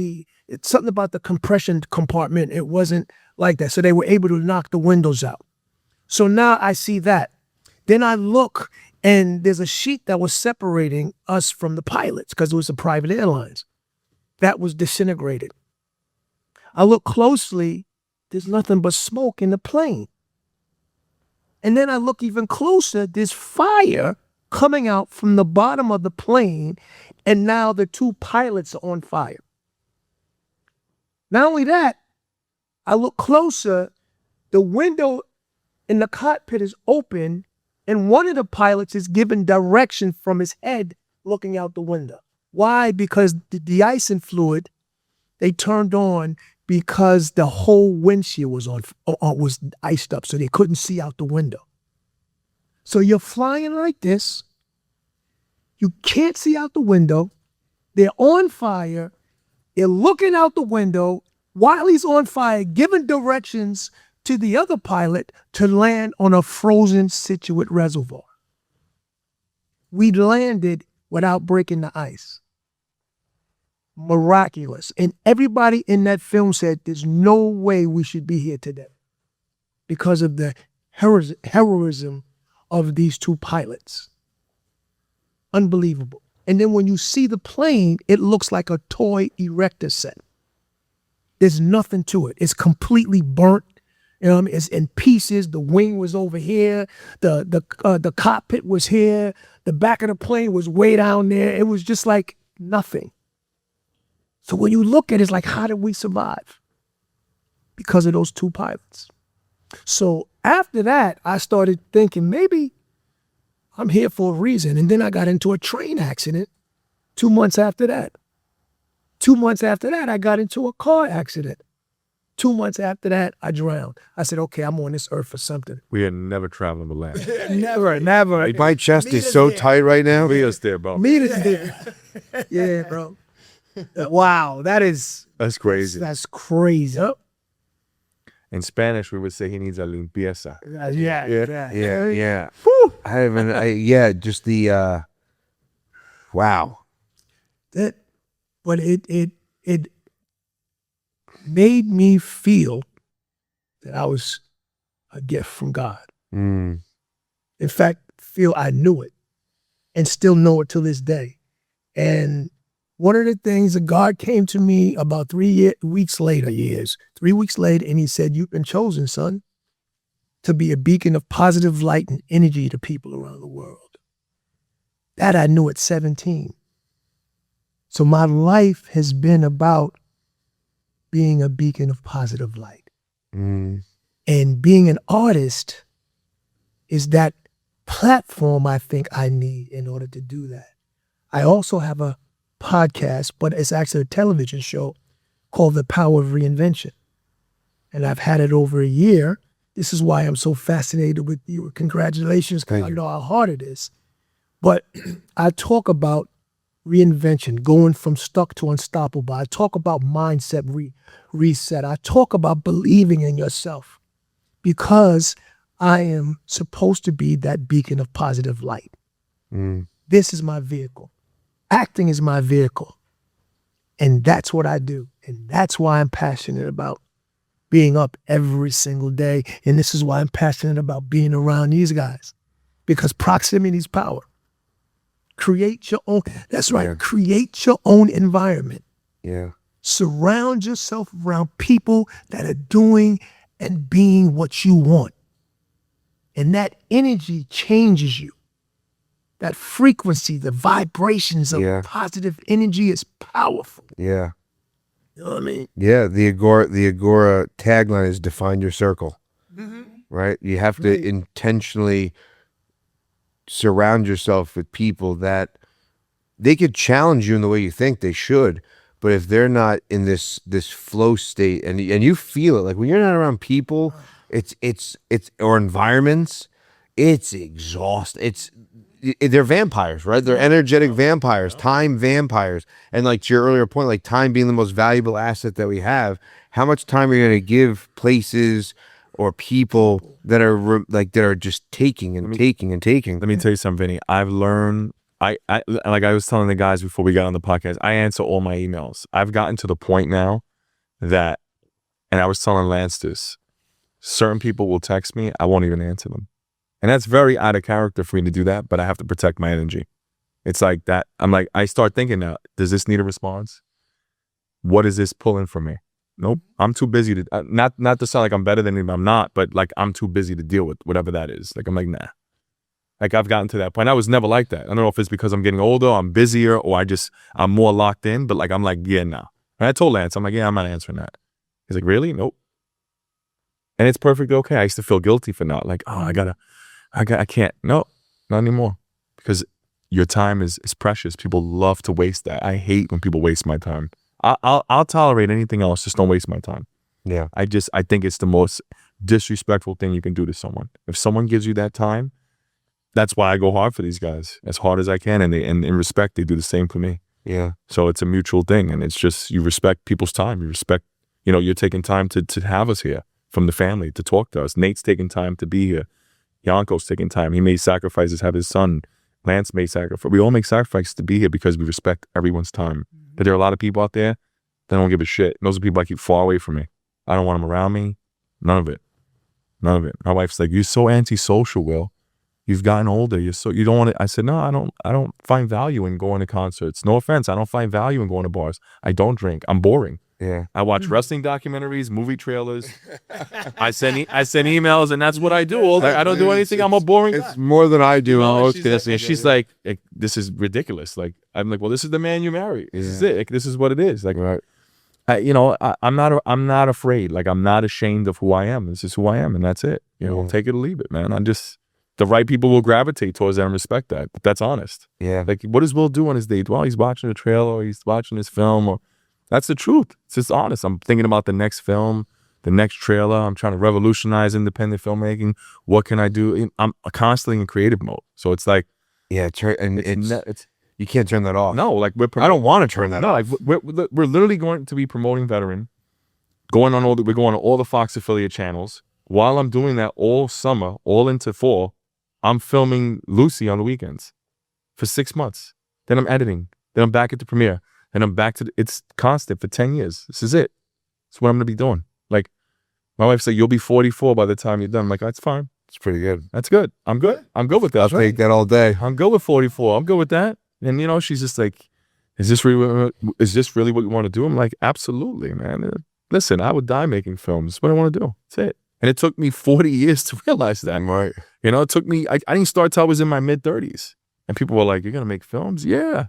it's something about the compression compartment. It wasn't like that. So they were able to knock the windows out. So now I see that. Then I look, and there's a sheet that was separating us from the pilots because it was the private airlines. That was disintegrated. I look closely, there's nothing but smoke in the plane. And then I look even closer, there's fire coming out from the bottom of the plane, and now the two pilots are on fire. Not only that, I look closer, the window in the cockpit is open, and one of the pilots is given direction from his head looking out the window. Why? Because the de-icing fluid they turned on because the whole windshield was iced up, so they couldn't see out the window. So you're flying like this. You can't see out the window. They're on fire. They're looking out the window while he's on fire, giving directions to the other pilot to land on a frozen Situate reservoir. We landed without breaking the ice. Miraculous. And everybody in that film said there's no way we should be here today because of the heroism of these two pilots. Unbelievable. And then when you see the plane, it looks like a toy erector set. There's nothing to it. It's completely burnt. It's in pieces. The wing was over here. The cockpit was here. The back of the plane was way down there. It was just like nothing. So when you look at it, it's like, how did we survive? Because of those two pilots. So after that, I started thinking maybe I'm here for a reason. And then I got into a train accident 2 months after that. 2 months after that, I got into a car accident. 2 months after that, I drowned. I said, okay, I'm on this earth for something. We are never traveling with land. Never. My chest is so tight right now. Be us there, bro. Meet us there. Yeah, bro. Wow, that's crazy. That's crazy. In Spanish, we would say he needs a limpieza. Yeah. Just the wow. But it made me feel that I was a gift from God. In fact, feel I knew it and still know it till this day. And one of the things that God came to me about 3 weeks later, and he said, you've been chosen, son, to be a beacon of positive light and energy to people around the world. That I knew at 17. So my life has been about being a beacon of positive light. And being an artist is that platform I think I need in order to do that. I also have a podcast, but it's actually a television show called The Power of Reinvention. And I've had it over a year. This is why I'm so fascinated with you. Congratulations, because I know how hard it is. But I talk about reinvention, going from stuck to unstoppable. I talk about mindset reset. I talk about believing in yourself because I am supposed to be that beacon of positive light. This is my vehicle. Acting is my vehicle. And that's what I do. And that's why I'm passionate about being up every single day. And this is why I'm passionate about being around these guys. Because proximity is power. Create your own. That's right. Yeah. Create your own environment. Yeah. Surround yourself around people that are doing and being what you want. And that energy changes you. That frequency, the vibrations of positive energy is powerful. Yeah. You know what I mean? Yeah. The Agora tagline is define your circle. Right? You have to intentionally surround yourself with people that they could challenge you in the way you think they should, but if they're not in this flow state and you feel it, like when you're not around people, it's or environments, it's exhausting. They're vampires, right? They're energetic vampires, time vampires. And like to your earlier point, like time being the most valuable asset that we have, how much time are you going to give places or people that are just taking and taking and taking? Let me tell you something, Vinny. I've learned I like I was telling the guys before we got on the podcast, I answer all my emails. I've gotten to the point now that, and I was telling Lance this, certain people will text me, I won't even answer them. And that's very out of character for me to do that, but I have to protect my energy. It's like that. I'm like, I start thinking now, does this need a response? What is this pulling from me? Nope. I'm too busy to, not to sound like I'm better than him, I'm not, but like I'm too busy to deal with whatever that is. Like, I'm like, nah. Like, I've gotten to that point. I was never like that. I don't know if it's because I'm getting older, I'm busier, or I'm more locked in, but like, I'm like, yeah, nah. And I told Lance, I'm like, yeah, I'm not answering that. He's like, really? Nope. And it's perfectly okay. I used to feel guilty for not, like, oh, I can't. No, not anymore. Because your time is precious. People love to waste that. I hate when people waste my time. I'll tolerate anything else, just don't waste my time. Yeah. I think it's the most disrespectful thing you can do to someone. If someone gives you that time, that's why I go hard for these guys, as hard as I can, and in respect, they do the same for me. Yeah. So it's a mutual thing, and it's just, you respect people's time. You respect, you're taking time to have us here from the family, to talk to us. Nate's taking time to be here. Yanko's taking time. He made sacrifices, have his son. Lance made sacrifices. We all make sacrifices to be here because we respect everyone's time. But there are a lot of people out there that don't give a shit. And those are people I keep far away from me. I don't want them around me. None of it. None of it. My wife's like, you're so antisocial, Will. You've gotten older. You don't want to. I said, no, I don't find value in going to concerts. No offense. I don't find value in going to bars. I don't drink. I'm boring. Yeah. I watch wrestling documentaries, movie trailers. I send emails, and that's what I do. I don't do anything. I'm a boring guy. It's more than I do. She's like, this is ridiculous. Like, I'm like, well, this is the man you marry. This is it. Like, this is what it is. Like, right. I'm not afraid. Like, I'm not ashamed of who I am. This is who I am, and that's it. Take it or leave it, man. The right people will gravitate towards that and respect that. But that's honest. Yeah. Like, what does Will do on his date? Well, he's watching a trailer, or he's watching his film, or that's the truth. It's just honest. I'm thinking about the next film, the next trailer. I'm trying to revolutionize independent filmmaking. What can I do? I'm constantly in creative mode. So it's like, yeah, it's you can't turn that off. No, like I don't want to turn that off. Like we're literally going to be promoting Veteran, we're going on all the Fox affiliate channels. While I'm doing that all summer, all into fall, I'm filming Lucy on the weekends for 6 months. Then I'm editing. Then I'm back at the premiere. And I'm back to it's constant for 10 years. This is it. It's what I'm going to be doing. Like, my wife said, you'll be 44 by the time you're done. I'm like, that's fine. It's pretty good. That's good. I'm good. I'm good with that. I'll take that all day. I'm good with 44. I'm good with that. And, she's just like, is this really what you want to do? I'm like, absolutely, man. Listen, I would die making films. That's what I want to do. That's it. And it took me 40 years to realize that. Right. It took me, I didn't start till I was in my mid-30s. And people were like, you're going to make films? Yeah.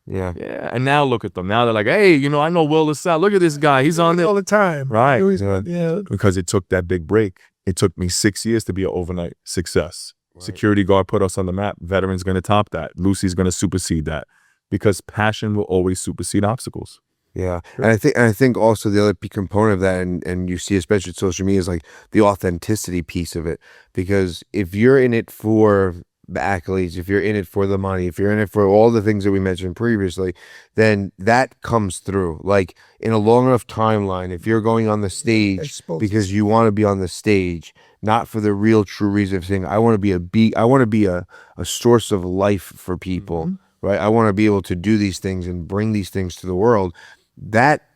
Yeah. Yeah. And now look at them. Now they're like, hey, I know Will La Salle. Look at this guy. He's on there all the time. Right. Yeah. Because it took that big break. It took me 6 years to be an overnight success. Right. Security Guard put us on the map. Veteran's going to top that. Lucy's going to supersede that. Because passion will always supersede obstacles. Yeah. Sure. And I think also the other component of that, and you see especially with social media, is like the authenticity piece of it. Because if you're in it for the accolades, if you're in it for the money, if you're in it for all the things that we mentioned previously, then that comes through. Like, in a long enough timeline, if you're going on the stage because you want to be on the stage, not for the real true reason of saying, I want to be a source of life for people, right? I want to be able to do these things and bring these things to the world. That,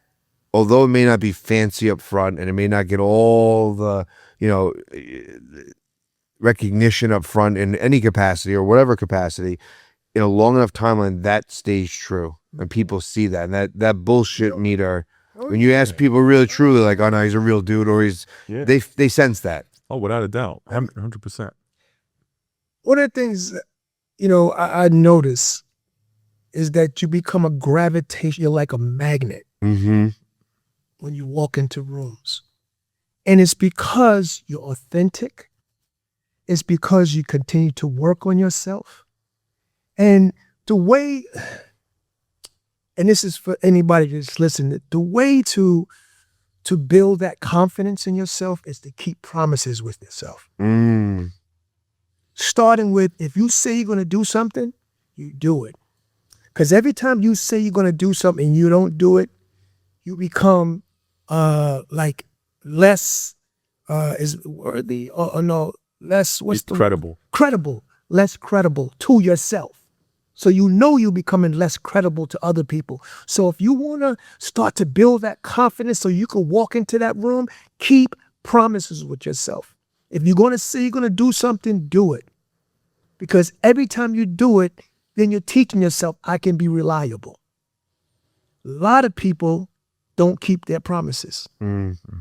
although it may not be fancy up front and it may not get all the, recognition up front in any capacity or whatever capacity, in a long enough timeline, that stays true. And people see that. And that bullshit meter, when you ask people really truly, like, oh no, he's a real dude, or they sense that. Oh, without a doubt. 100%. One of the things, I notice is that you become a gravitation. You're like a magnet when you walk into rooms. And it's because you're authentic. It's because you continue to work on yourself. And the way, and this is for anybody that's listening, the way to build that confidence in yourself is to keep promises with yourself. Starting with, if you say you're going to do something, you do it. Because every time you say you're going to do something and you don't do it, you become like less is worthy or no, less, what's the credible. Credible, less credible to yourself. So you know you're becoming less credible to other people. So if you want to start to build that confidence so you can walk into that room, keep promises with yourself. If you're going to say you're going to do something, do it. Because every time you do it, then you're teaching yourself, I can be reliable. A lot of people don't keep their promises. Mm-hmm.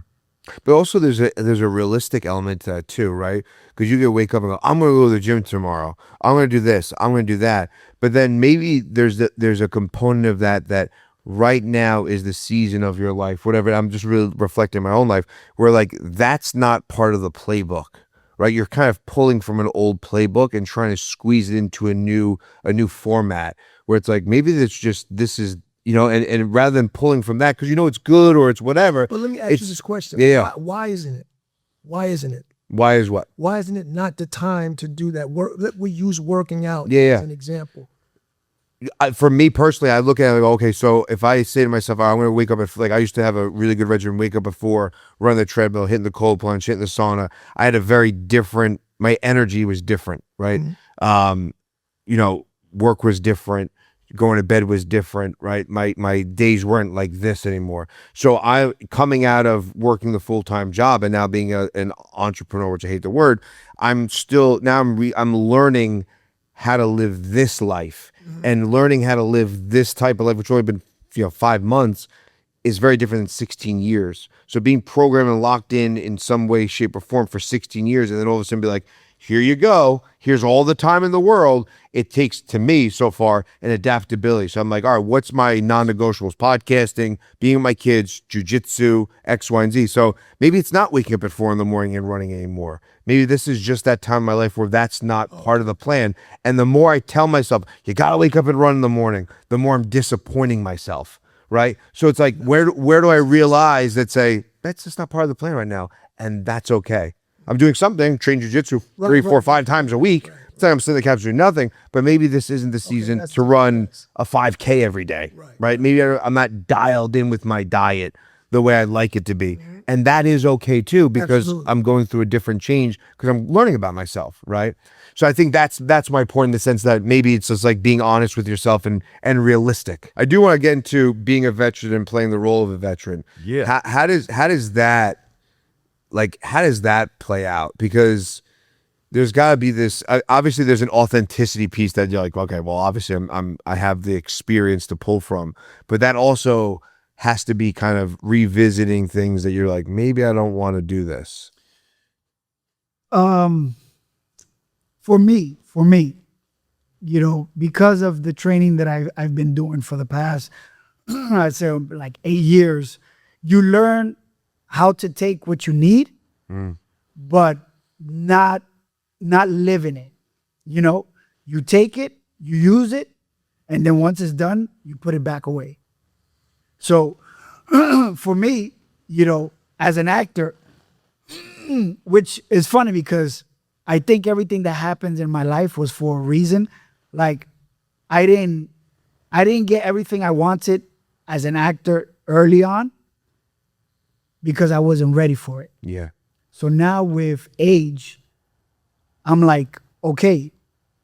But also there's a realistic element to that too, right? Because you can wake up and go, I'm going to go to the gym tomorrow. I'm going to do this. I'm going to do that. But then maybe there's a component of that right now is the season of your life, whatever. I'm just really reflecting my own life where like that's not part of the playbook, right? You're kind of pulling from an old playbook and trying to squeeze it into a new format where it's like maybe this is. You know, and rather than pulling from that, because you know it's good or it's whatever. But let me ask you this question. Yeah. Why isn't it? Why isn't it? Why is what? Why isn't it not the time to do that work? We use working out as an example. For me personally, I look at it and go, okay, so if I say to myself, I'm going to wake up at, like I used to have a really good regimen, wake up before, run the treadmill, hitting the cold plunge, hitting the sauna. I had a very different, my energy was different, right? Mm-hmm. You know, work was different. Going to bed was different, right? My days weren't like this anymore. So I coming out of working the full-time job and now being an entrepreneur, which I hate the word, I'm learning how to live this life and learning how to live this type of life, which only been 5 months, is very different than 16 years. So being programmed and locked in some way, shape, or form for 16 years, and then all of a sudden be like, here you go. Here's all the time in the world. It takes, to me so far, an adaptability. So I'm like, all right, what's my non-negotiables? Podcasting, being with my kids, jujitsu, X, Y, and Z. So maybe it's not waking up at 4 a.m. and running anymore. Maybe this is just that time in my life where that's not part of the plan. And the more I tell myself, you got to wake up and run in the morning, the more I'm disappointing myself, right? So it's like, where do I realize that say, that's just not part of the plan right now. And that's okay. I'm doing something, train jiu-jitsu 3, 4, 5 times a week. It's like I'm sitting in the couch doing nothing, but maybe this isn't the season to run a 5K every day, right? Maybe I'm not dialed in with my diet the way I'd like it to be. Mm-hmm. And that is okay too, because I'm going through a different change because I'm learning about myself, right? So I think that's my point in the sense that maybe it's just like being honest with yourself and realistic. I do want to get into being a veteran and playing the role of a veteran. Yeah. How does that play out? Because there's got to be this, obviously there's an authenticity piece that you're like, okay, well, obviously I have the experience to pull from, but that also has to be kind of revisiting things that you're like, maybe I don't want to do this. For me, because of the training that I've been doing for the past, I'd say like 8 years, you learn how to take what you need, but not living it. You take it, you use it, and then once it's done, you put it back away. So for me, as an actor, which is funny because I think everything that happens in my life was for a reason. Like I didn't get everything I wanted as an actor early on because I wasn't ready for it. Yeah. So now with age, I'm like, okay,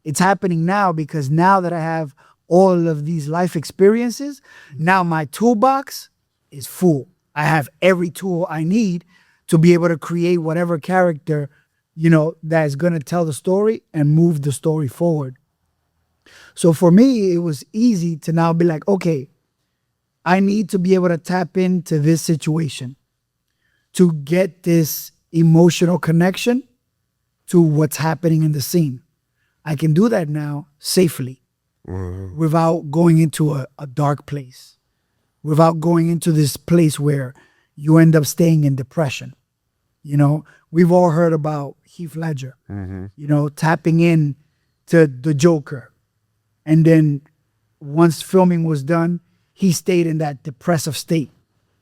it's happening now because now that I have all of these life experiences, now my toolbox is full. I have every tool I need to be able to create whatever character, that is going to tell the story and move the story forward. So for me, it was easy to now be like, okay, I need to be able to tap into this situation to get this emotional connection to what's happening in the scene. I can do that now safely without going into a dark place, without going into this place where you end up staying in depression. We've all heard about Heath Ledger, tapping in to the Joker. And then once filming was done, he stayed in that depressive state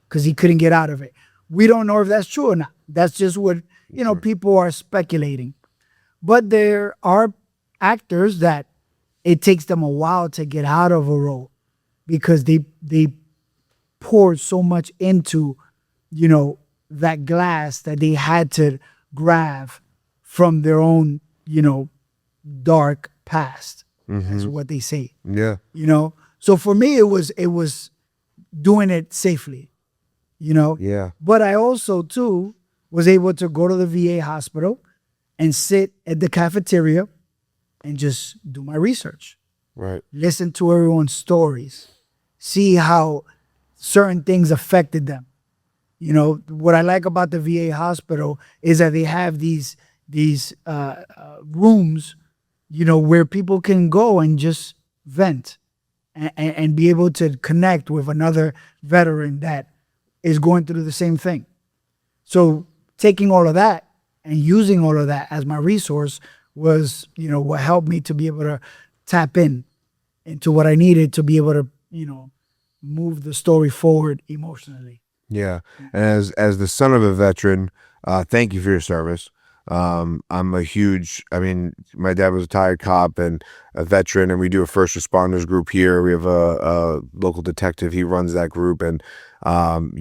because he couldn't get out of it. We don't know if that's true or not. That's just what, people are speculating. But there are actors that it takes them a while to get out of a role because they poured so much into, that glass that they had to grab from their own, dark past. That's what they say. Yeah. You know, so for me, it was doing it safely. You know. Yeah. But I also too was able to go to the VA hospital and sit at the cafeteria and just do my research. Right. Listen to everyone's stories, see how certain things affected them. You know, what I like about the VA hospital is that they have these rooms, you know, where people can go and just vent and be able to connect with another veteran that is going through the same thing. So taking all of that and using all of that as my resource was, you know, what helped me to be able to tap into what I needed to be able to, you know, move the story forward emotionally. Yeah. And as the son of a veteran, thank you for your service. I'm a huge, I mean, my dad was a retired cop and a veteran, and we do a first responders group here. We have a local detective. He runs that group, and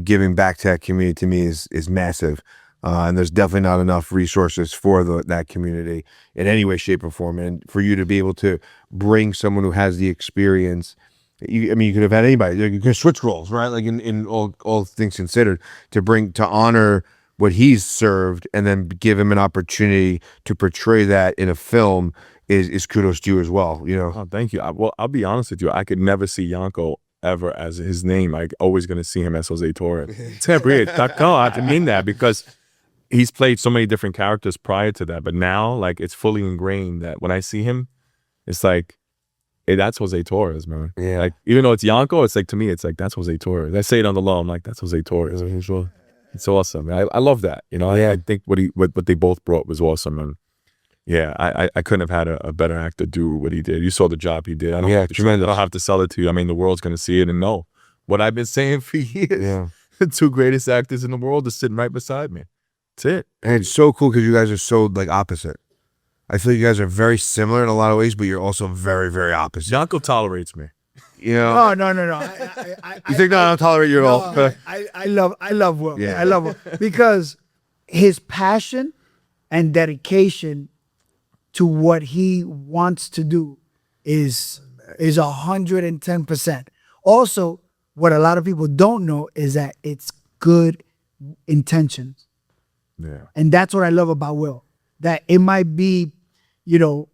giving back to that community to me is massive. And there's definitely not enough resources for that community in any way, shape, or form. And for you to be able to bring someone who has the experience, I mean, you could have had anybody. You could switch roles, right? Like in all things considered, to honor what he's served and then give him an opportunity to portray that in a film is kudos to you as well. You know. Oh, thank you. Well, I'll be honest with you. I could never see Yanko ever as his name. I'm always going to see him as Jose Torres. No, I didn't mean that because he's played so many different characters prior to that, but now like it's fully ingrained that when I see him, it's like, hey, that's Jose Torres, man. Yeah. Like even though it's Yanko, it's like to me, it's like that's Jose Torres. I say it on the low, I'm like that's Jose Torres. It's awesome. I love that. You know, I think what they both brought was awesome, and yeah, I couldn't have had a better actor do what he did. You saw the job he did. I don't have to sell it to you. I mean, the world's gonna see it and know what I've been saying for years. Yeah. The two greatest actors in the world are sitting right beside me. That's it. And it's so cool because you guys are so like opposite. I feel you guys are very similar in a lot of ways, but you're also very, very opposite. Yanko tolerates me. You know? Oh no! You think I don't tolerate you at all? I love Will. Yeah. I love Will because his passion and dedication to what he wants to do is 110%. Also, what a lot of people don't know is that it's good intentions. Yeah. And that's what I love about Will. That it might be, you know,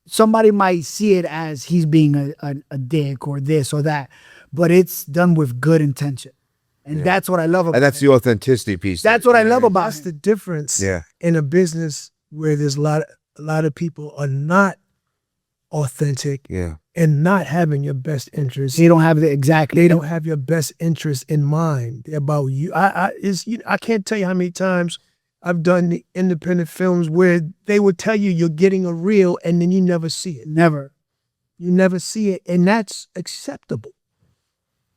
somebody might see it as he's being a dick or this or that, but it's done with good intention. And that's what I love about it. And that's the authenticity piece. That's what I love about That's it. the difference Yeah. in a business where there's a lot of people are not authentic Yeah. and not having your best interest. They don't have the exactly. They don't have your best interest in mind. They're about you. I can't tell you how many times I've done the independent films where they would tell you you're getting a reel and then you never see it. Never. You never see it, and that's acceptable.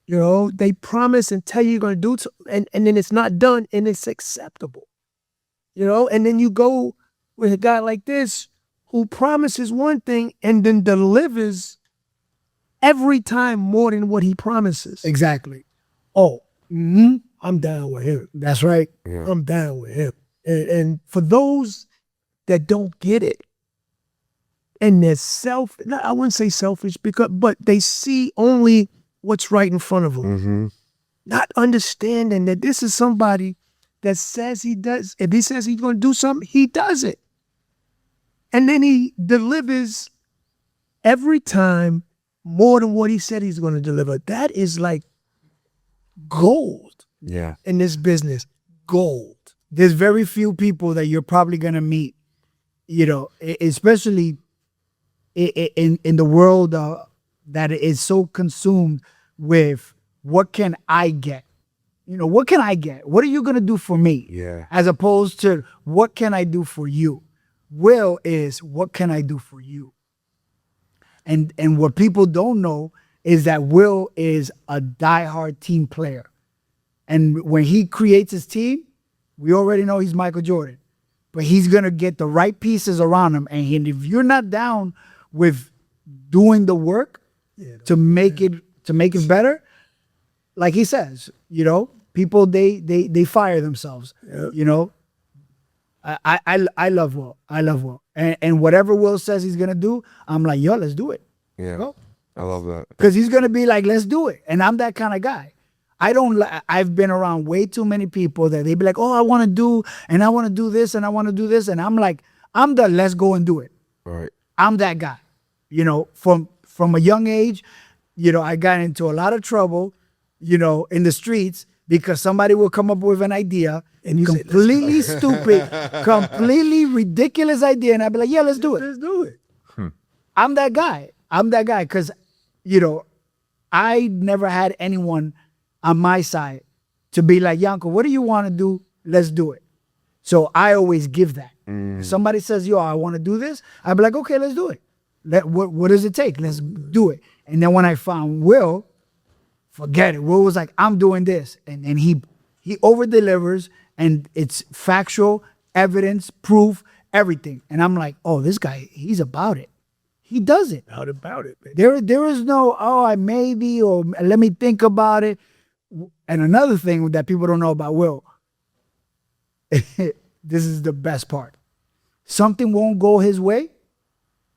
You know, they promise and tell you you're going to do it, and then it's not done, and it's acceptable. You know, and then you go with a guy like this who promises one thing and then delivers every time more than what he promises. Exactly. Oh, I'm down with him. That's right. Yeah. I'm down with him. And for those that don't get it, and they're I wouldn't say selfish, but they see only what's right in front of them. Mm-hmm. Not understanding that this is somebody that says he does. If he says he's going to do something, he does it. And then he delivers every time more than what he said he's going to deliver. That is like gold Yeah. in this business. Gold. There's very few people that you're probably going to meet, you know, especially in the world that is so consumed with what can I get? You know, what can I get? What are you going to do for me? Yeah. As opposed to what can I do for you? Will is what can I do for you? And what people don't know is that Will is a diehard team player. And when he creates his team, we already know he's Michael Jordan. But he's going to get the right pieces around him. And if you're not down with doing the work to make it better, like he says, you know, people they fire themselves. Yep. You know, I love Will. I love Will. And whatever Will says he's gonna do, I'm like, yo, let's do it. Yeah. Go. I love that. Because he's gonna be like, let's do it. And I'm that kind of guy. I've been around way too many people that they be like, oh, I want to do, and I want to do this, and I want to do this. And I'm like, I'm the let's go and do it. Right. I'm that guy. You know, from a young age, you know, I got into a lot of trouble, you know, in the streets because somebody will come up with an idea and you completely stupid, completely ridiculous idea. And I'd be like, yeah, let's do it. Let's do it. I'm that guy. I'm that guy because, you know, I never had anyone on my side to be like, Yanko, what do you want to do? Let's do it. So I always give that. If somebody says, yo, I want to do this, I'd be like, okay, let's do it. What does it take? Let's do it. And then when I found Will, forget it. Will was like, I'm doing this. And then he over-delivers, and it's factual, evidence, proof, everything. And I'm like, oh, this guy, he's about it. He does it. Out about it, baby. There is no, oh, I maybe, or let me think about it. And another thing that people don't know about Will, this is the best part. Something won't go his way,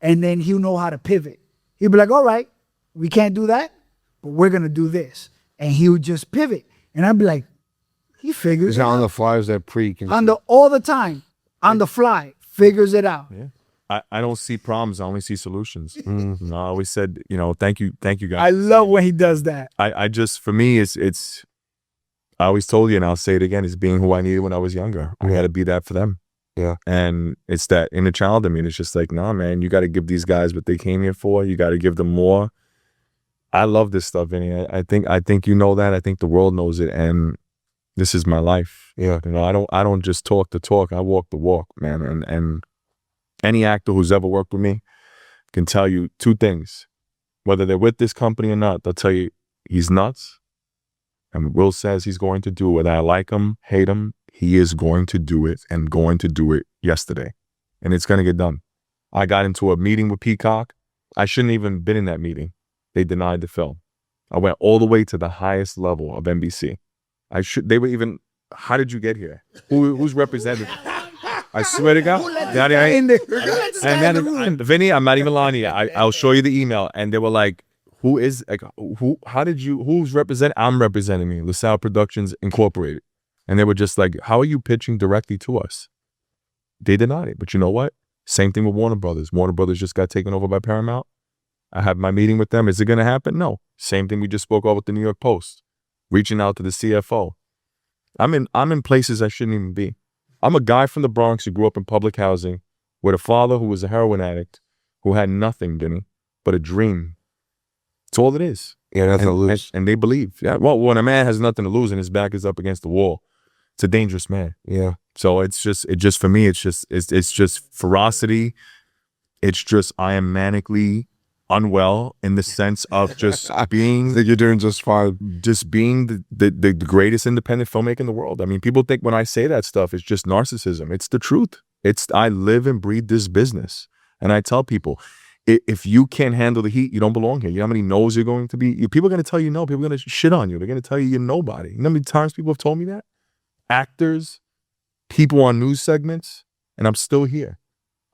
and then he'll know how to pivot. He'll be like, all right, we can't do that, but we're going to do this. And he'll just pivot. And I'd be like, he figures Is it that on out. the flyers that All the time, on the fly, figures it out. Yeah. I don't see problems. I only see solutions. I always said, you know, thank you guys. I love when he does that. I just, for me, it's, I always told you, and I'll say it again, it's being who I needed when I was younger. I had to be that for them. Yeah. And it's that inner child in me. And it's just like, nah, man, you got to give these guys what they came here for. You got to give them more. I love this stuff, Vinny. I think you know that. I think the world knows it. And this is my life. Yeah. You know, I don't just talk the talk. I walk the walk, man. And any actor who's ever worked with me can tell you two things. Whether they're with this company or not, they'll tell you he's nuts. And Will says he's going to do it. Whether I like him, hate him, he is going to do it, and going to do it yesterday. And it's going to get done. I got into a meeting with Peacock. I shouldn't even been in that meeting. They denied the film. I went all the way to the highest level of NBC. They were even, how did you get here? Who's represented? I swear to God. Vinny, I'm not even lying to you. I'll show you the email. And they were like, who's representing? I'm representing me, La Salle Productions Incorporated. And they were just like, how are you pitching directly to us? They denied it. But you know what? Same thing with Warner Brothers. Warner Brothers just got taken over by Paramount. I had my meeting with them. Is it going to happen? No. Same thing we just spoke about with the New York Post. Reaching out to the CFO. I'm in places I shouldn't even be. I'm a guy from the Bronx who grew up in public housing with a father who was a heroin addict who had nothing, Vinny, but a dream. It's all it is. Yeah, nothing to lose. And they believe. Yeah, well, when a man has nothing to lose and his back is up against the wall, it's a dangerous man. Yeah. So it just for me, it's just ferocity. It's just I am manically unwell in the sense of just being I think you're doing just fine. just being the greatest independent filmmaker in the world. I mean, people think when I say that stuff, it's just narcissism. It's the truth. I live and breathe this business. And I tell people, if you can't handle the heat, you don't belong here. You know how many no's you're going to be? People are going to tell you no. People are going to shit on you. They're going to tell you you're nobody. You know how many times people have told me that? Actors, people on news segments, and I'm still here.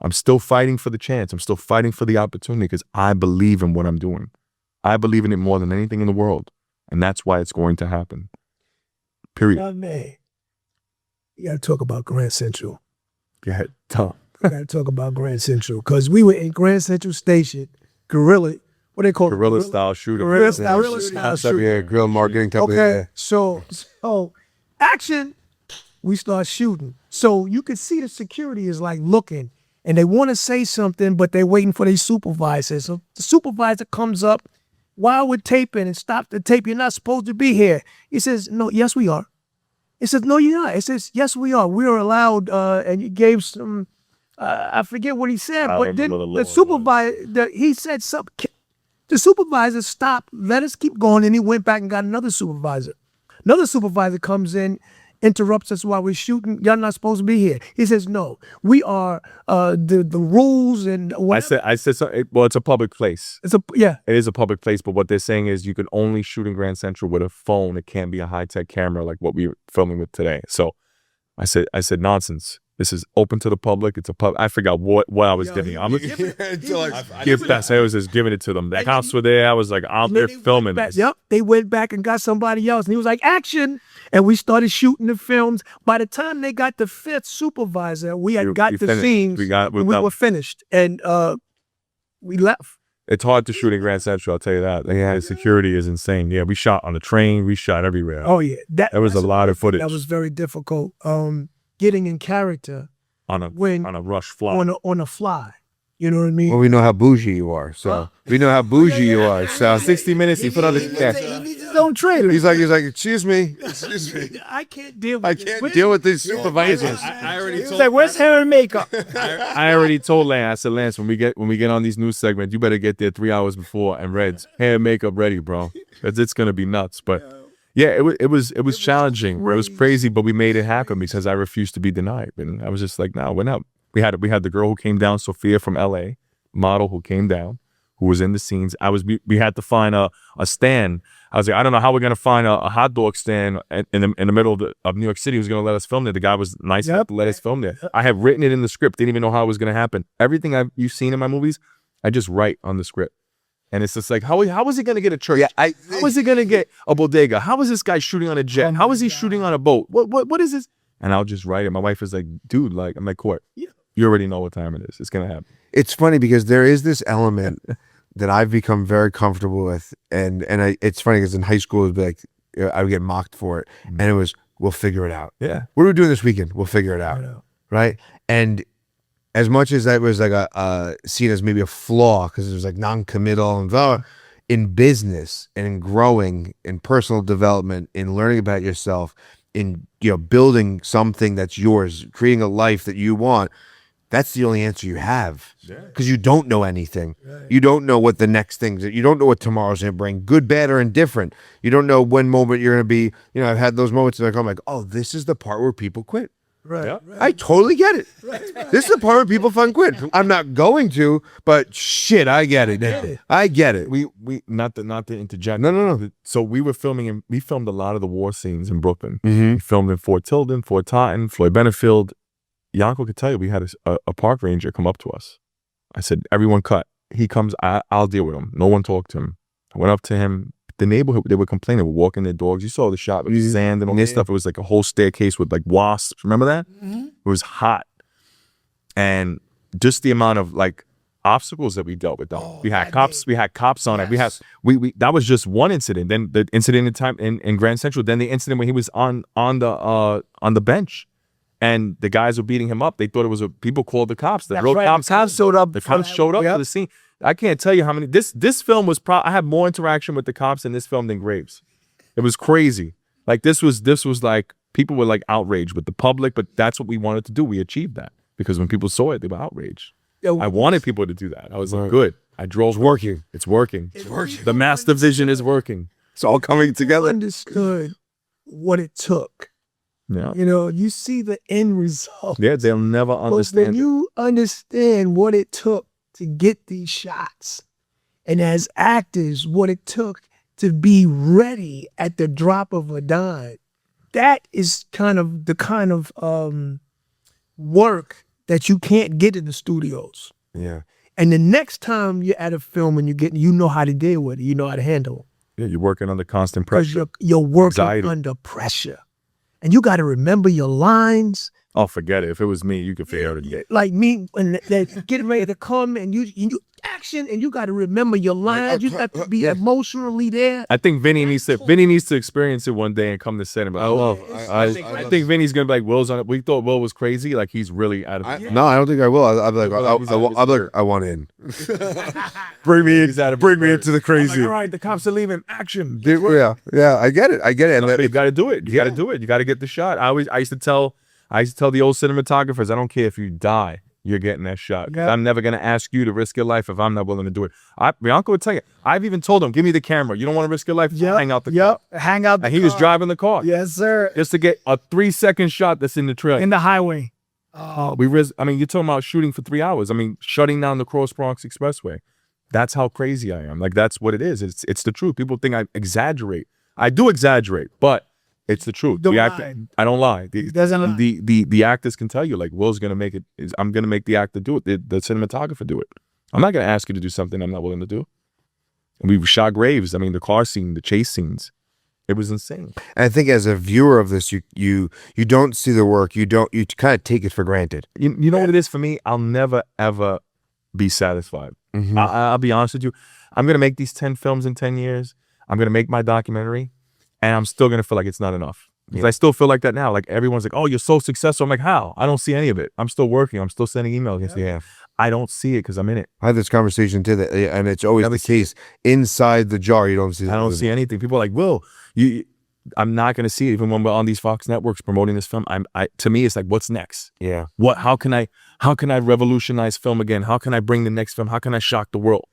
I'm still fighting for the chance. I'm still fighting for the opportunity because I believe in what I'm doing. I believe in it more than anything in the world. And that's why it's going to happen. Period. Now, man, you got to talk about Grand Central. Go ahead. Tom. You got to talk about Grand Central because we were in Grand Central Station, guerrilla, what they call it? Guerrilla style shooter. Guerrilla style shooter. Yeah, grill marketing company. Okay, Yeah. so action, we start shooting. So you can see the security is like looking and they want to say something, but they're waiting for their supervisor. So the supervisor comes up while we're taping and stop the tape. You're not supposed to be here. He says, no, yes, we are. He says, no, you're not. It says, yes, we are. We are allowed, and he gave some, I forget what he said, but then the supervisor, he said something. The supervisor stopped, let us keep going, and he went back and got another supervisor. Another supervisor comes in, interrupts us while we're shooting. Y'all not supposed to be here. He says, no, we are the rules and whatever. I said so. Well, it's a public place. Yeah. It is a public place, but what they're saying is you can only shoot in Grand Central with a phone. It can't be a high-tech camera like what we're filming with today. So I said, nonsense. This is open to the public. It's a pub. I forgot what I was giving. I was I was just giving it to them. The cops were there. I was like out there filming this. Yep, they went back and got somebody else, and he was like, "Action!" And we started shooting the films. By the time they got the 5th supervisor, we had got the scenes. We were finished, and we left. It's hard to shoot in Grand Central, I'll tell you that. The security is insane. Yeah, we shot on the train. We shot everywhere. Oh yeah, there was a lot of footage. That was very difficult. Getting in character on a rush fly. On a fly. You know what I mean? Well, we know how bougie you are, so we know how bougie you are. So 60 minutes, he put on his He needs his own trailer. He's like, excuse me. I can't deal with these supervisors. I already He's like, where's hair and makeup? I already told Lance. I said, Lance, when we get on these news segments, you better get there 3 hours before and Red's hair and makeup ready, bro. Because it's gonna be nuts. But yeah, it was challenging. It was crazy, but we made it happen because I refused to be denied. And I was just like, no, we're not. We had the girl who came down, Sophia from LA, model who came down, who was in the scenes. We had to find a stand. I was like, I don't know how we're gonna find a hot dog stand in the middle of New York City who's gonna let us film there. The guy was nice enough to let us film there. I have written it in the script. Didn't even know how it was gonna happen. Everything you've seen in my movies, I just write on the script. And it's just like, how is he gonna get a church? How is he gonna get a bodega? How is this guy shooting on a jet? How is he shooting on a boat? What is this? And I'll just write it. My wife is like, dude, like, I'm like, Court, you already know what time it is. It's gonna happen. It's funny because there is this element that I've become very comfortable with, and it's funny because in high school it would be like I would get mocked for it, and it was, we'll figure it out. Yeah, what are we doing this weekend? We'll figure it out, right? And as much as that was like a seen as maybe a flaw because it was like non-committal and in business and in growing, in personal development, in learning about yourself, in building something that's yours, creating a life that you want. That's the only answer you have because you don't know anything. You don't know what the next thing, you don't know what tomorrow's going to bring, good, bad, or indifferent. You don't know when moment you're going to be, I've had those moments like, I'm like, oh, this is the part where people quit. Right. I totally get it. This is the part where people fucking quit. I'm not going to, but shit, I get it. I get it. We not to interject. No. So we were filming, we filmed a lot of the war scenes in Brooklyn. We filmed in Fort Tilden, Fort Totten, Floyd Benefield. Yanko could tell you, we had a park ranger come up to us. I said, everyone cut. He comes, I'll deal with him. No one talked to him. I went up to him. The neighborhood, they were complaining, were walking their dogs. You saw the shot with sand and all this stuff. It was like a whole staircase with like wasps. Remember that? It was hot. And just the amount of like obstacles that we dealt with. We had cops on it. We that was just one incident. Then the incident in Grand Central, then the incident when he was on the bench. And the guys were beating him up. They thought it was people called the cops. The real cops showed up. The cops showed up to the scene. I can't tell you how many. This film was I had more interaction with the cops in this film than Graves. It was crazy. Like this was like people were like outraged with the public, but that's what we wanted to do. We achieved that because when people saw it, they were outraged. I wanted people to do that. I was like, good. I drove. It's working. It's working. It's working. The master vision is working. It's all coming together. I understood what it took. Yeah. You see the end result. Yeah, they'll never understand. But when you understand what it took to get these shots, and as actors, what it took to be ready at the drop of a dime, that is the kind of work that you can't get in the studios. Yeah. And the next time you're at a film and you know how to deal with it, you know how to handle it. Yeah, you're working under constant pressure. Because you're working Anxiety. under pressure. And you got to remember your lines. Oh, forget it. If it was me, you could figure it out. Like me, when they're getting ready to come and you action, and you got to remember your lines. You got to be emotionally there. I think Vinny needs to experience it one day and come to set and be like, I think Vinny's gonna be like, Will's on it. We thought Will was crazy. Like he's really out of it. No, I don't think I will. I'll be like, I want in. Bring me in. Bring me into the crazy. Like, all right, the cops are leaving. Action. Yeah, I get it. And you got to do it. You got to do it. You got to get the shot. I used to tell the old cinematographers, I don't care if you die, you're getting that shot. Yep. I'm never going to ask you to risk your life if I'm not willing to do it. Bianca would tell you, I've even told him, give me the camera. You don't want to risk your life? Hang out the car. Hang out the car. And he was driving the car. Yes, sir. Just to get a 3-second shot that's in the trailer. In the highway. Oh, you're talking about shooting for 3 hours. I mean, shutting down the Cross Bronx Expressway. That's how crazy I am. Like, that's what it is. It's the truth. People think I exaggerate. I do exaggerate, but It's the truth. Don't The lie. I don't lie. Doesn't lie. The actors can tell you, like, Will's gonna make it. I'm gonna make the actor do it. The cinematographer do it. I'm not gonna ask you to do something I'm not willing to do. And we shot graves. I mean, the car scene, the chase scenes, it was insane. And I think as a viewer of this, you don't see the work. You kind of take it for granted. You know what it is for me? I'll never ever be satisfied. I'll be honest with you. I'm gonna make these 10 films in 10 years. I'm gonna make my documentary, and I'm still gonna feel like it's not enough. Because I still feel like that now. Like everyone's like, "Oh, you're so successful." I'm like, "How?" I don't see any of it. I'm still working. I'm still sending emails. Yeah. I don't see it because I'm in it. I had this conversation too, and it's always the case. Inside the jar, you don't see. I don't see anything. People are like, "Will, I'm not gonna see it." Even when we're on these Fox networks promoting this film, to me, it's like, what's next? Yeah. How can I revolutionize film again? How can I bring the next film? How can I shock the world?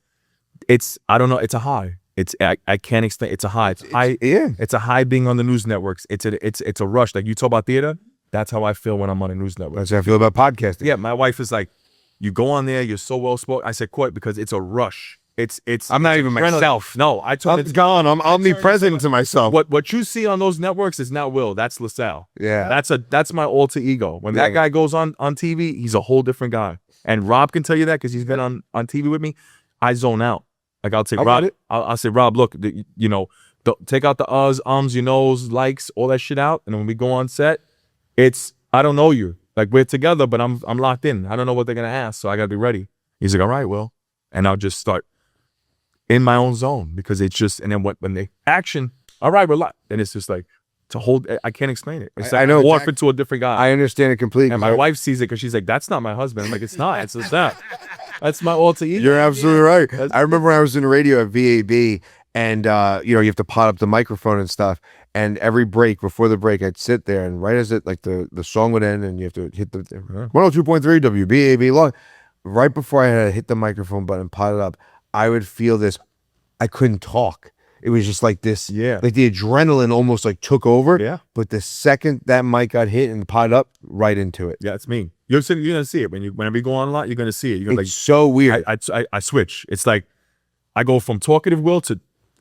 I don't know. It's a high. I can't explain. It's a high. It's a high being on the news networks. It's a rush. Like you talk about theater. That's how I feel when I'm on a news network. That's how I feel about podcasting. Yeah, my wife is like, you go on there, you're so well spoken. I said, quite, because it's a rush. I'm not even myself. No, I told I'm gone. I'm omnipresent to myself. What you see on those networks is not Will. That's La Salle. Yeah. That's my alter ego. When that guy goes on TV, he's a whole different guy. And Rob can tell you that because he's been on TV with me. I zone out. Like I'll say, Rob, I'll say, Rob, look, take out the ums, you knows, likes, all that shit out. And when we go on set, I don't know you. Like we're together, but I'm locked in. I don't know what they're gonna ask, so I gotta be ready. He's like, all right, Will. And I'll just start in my own zone because it's just, and then when they action, all right, relax. Then it's just like, I can't explain it. It's like I know. morph into a different guy. I understand it completely. And my wife sees it because she's like, that's not my husband. I'm like, it's not. It's just that. That's my alter ego. You're absolutely right. I remember when I was in the radio at VAB, and you have to pot up the microphone and stuff. And every break, before the break, I'd sit there, and right as it the song would end, and you have to hit the 102.3 WBAB long. Right before I had to hit the microphone button, pot it up, I would feel this. I couldn't talk. It was just like this. Yeah. Like the adrenaline almost like took over. Yeah. But the second that mic got hit and pot up, right into it. Yeah, it's me. You're gonna see it whenever you go on a lot. You're gonna see it. You're It's like, so weird. I switch. It's like I go from talkative Will to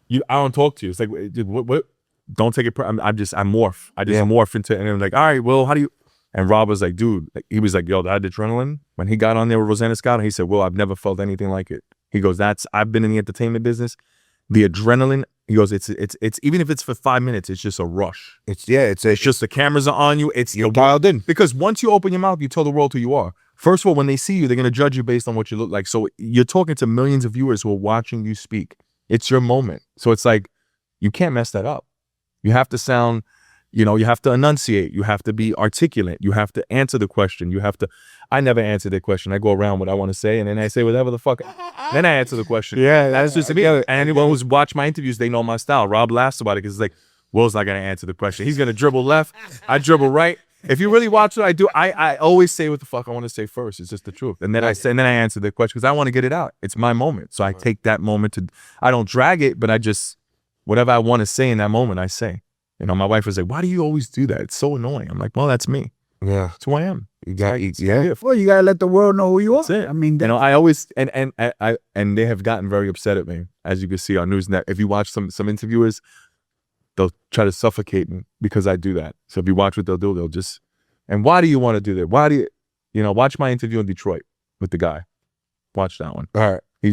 you. I don't talk to you. It's like, dude, what? Don't take it. I morph. I just morph into, and I'm like, all right, Will, how do you? And Rob was like, dude, he was like, yo, that adrenaline when he got on there with Rosanna Scott. He said, Will, I've never felt anything like it. He goes, I've been in the entertainment business. The adrenaline. He goes, it's even if it's for 5 minutes, it's just a rush. It's just the cameras are on you. You're dialed in. Because once you open your mouth, you tell the world who you are. First of all, when they see you, they're gonna judge you based on what you look like. So you're talking to millions of viewers who are watching you speak. It's your moment. So it's like you can't mess that up. You have to sound, you have to enunciate. You have to be articulate. You have to answer the question. I never answer the question. I go around what I want to say, and then I say whatever the fuck. Then I answer the question. Yeah, that's just me. And anyone who's watched my interviews, they know my style. Rob laughs about it because it's like, Will's not gonna answer the question. He's gonna dribble left. I dribble right. If you really watch what I do, I always say what the fuck I want to say first. It's just the truth. And then I answer the question because I want to get it out. It's my moment. So I take that moment I don't drag it, but I just, whatever I want to say in that moment, I say. My wife was like, why do you always do that? It's so annoying. I'm like, well, that's me. Yeah. That's who I am. Yeah. Well, you gotta let the world know who you are. That's it. I mean, I always, and they have gotten very upset at me, as you can see on Newsnet. If you watch some interviewers, they'll try to suffocate me because I do that. So if you watch what they'll do, they'll just, and why do you want to do that? Why do you, watch my interview in Detroit with the guy. Watch that one. All right. He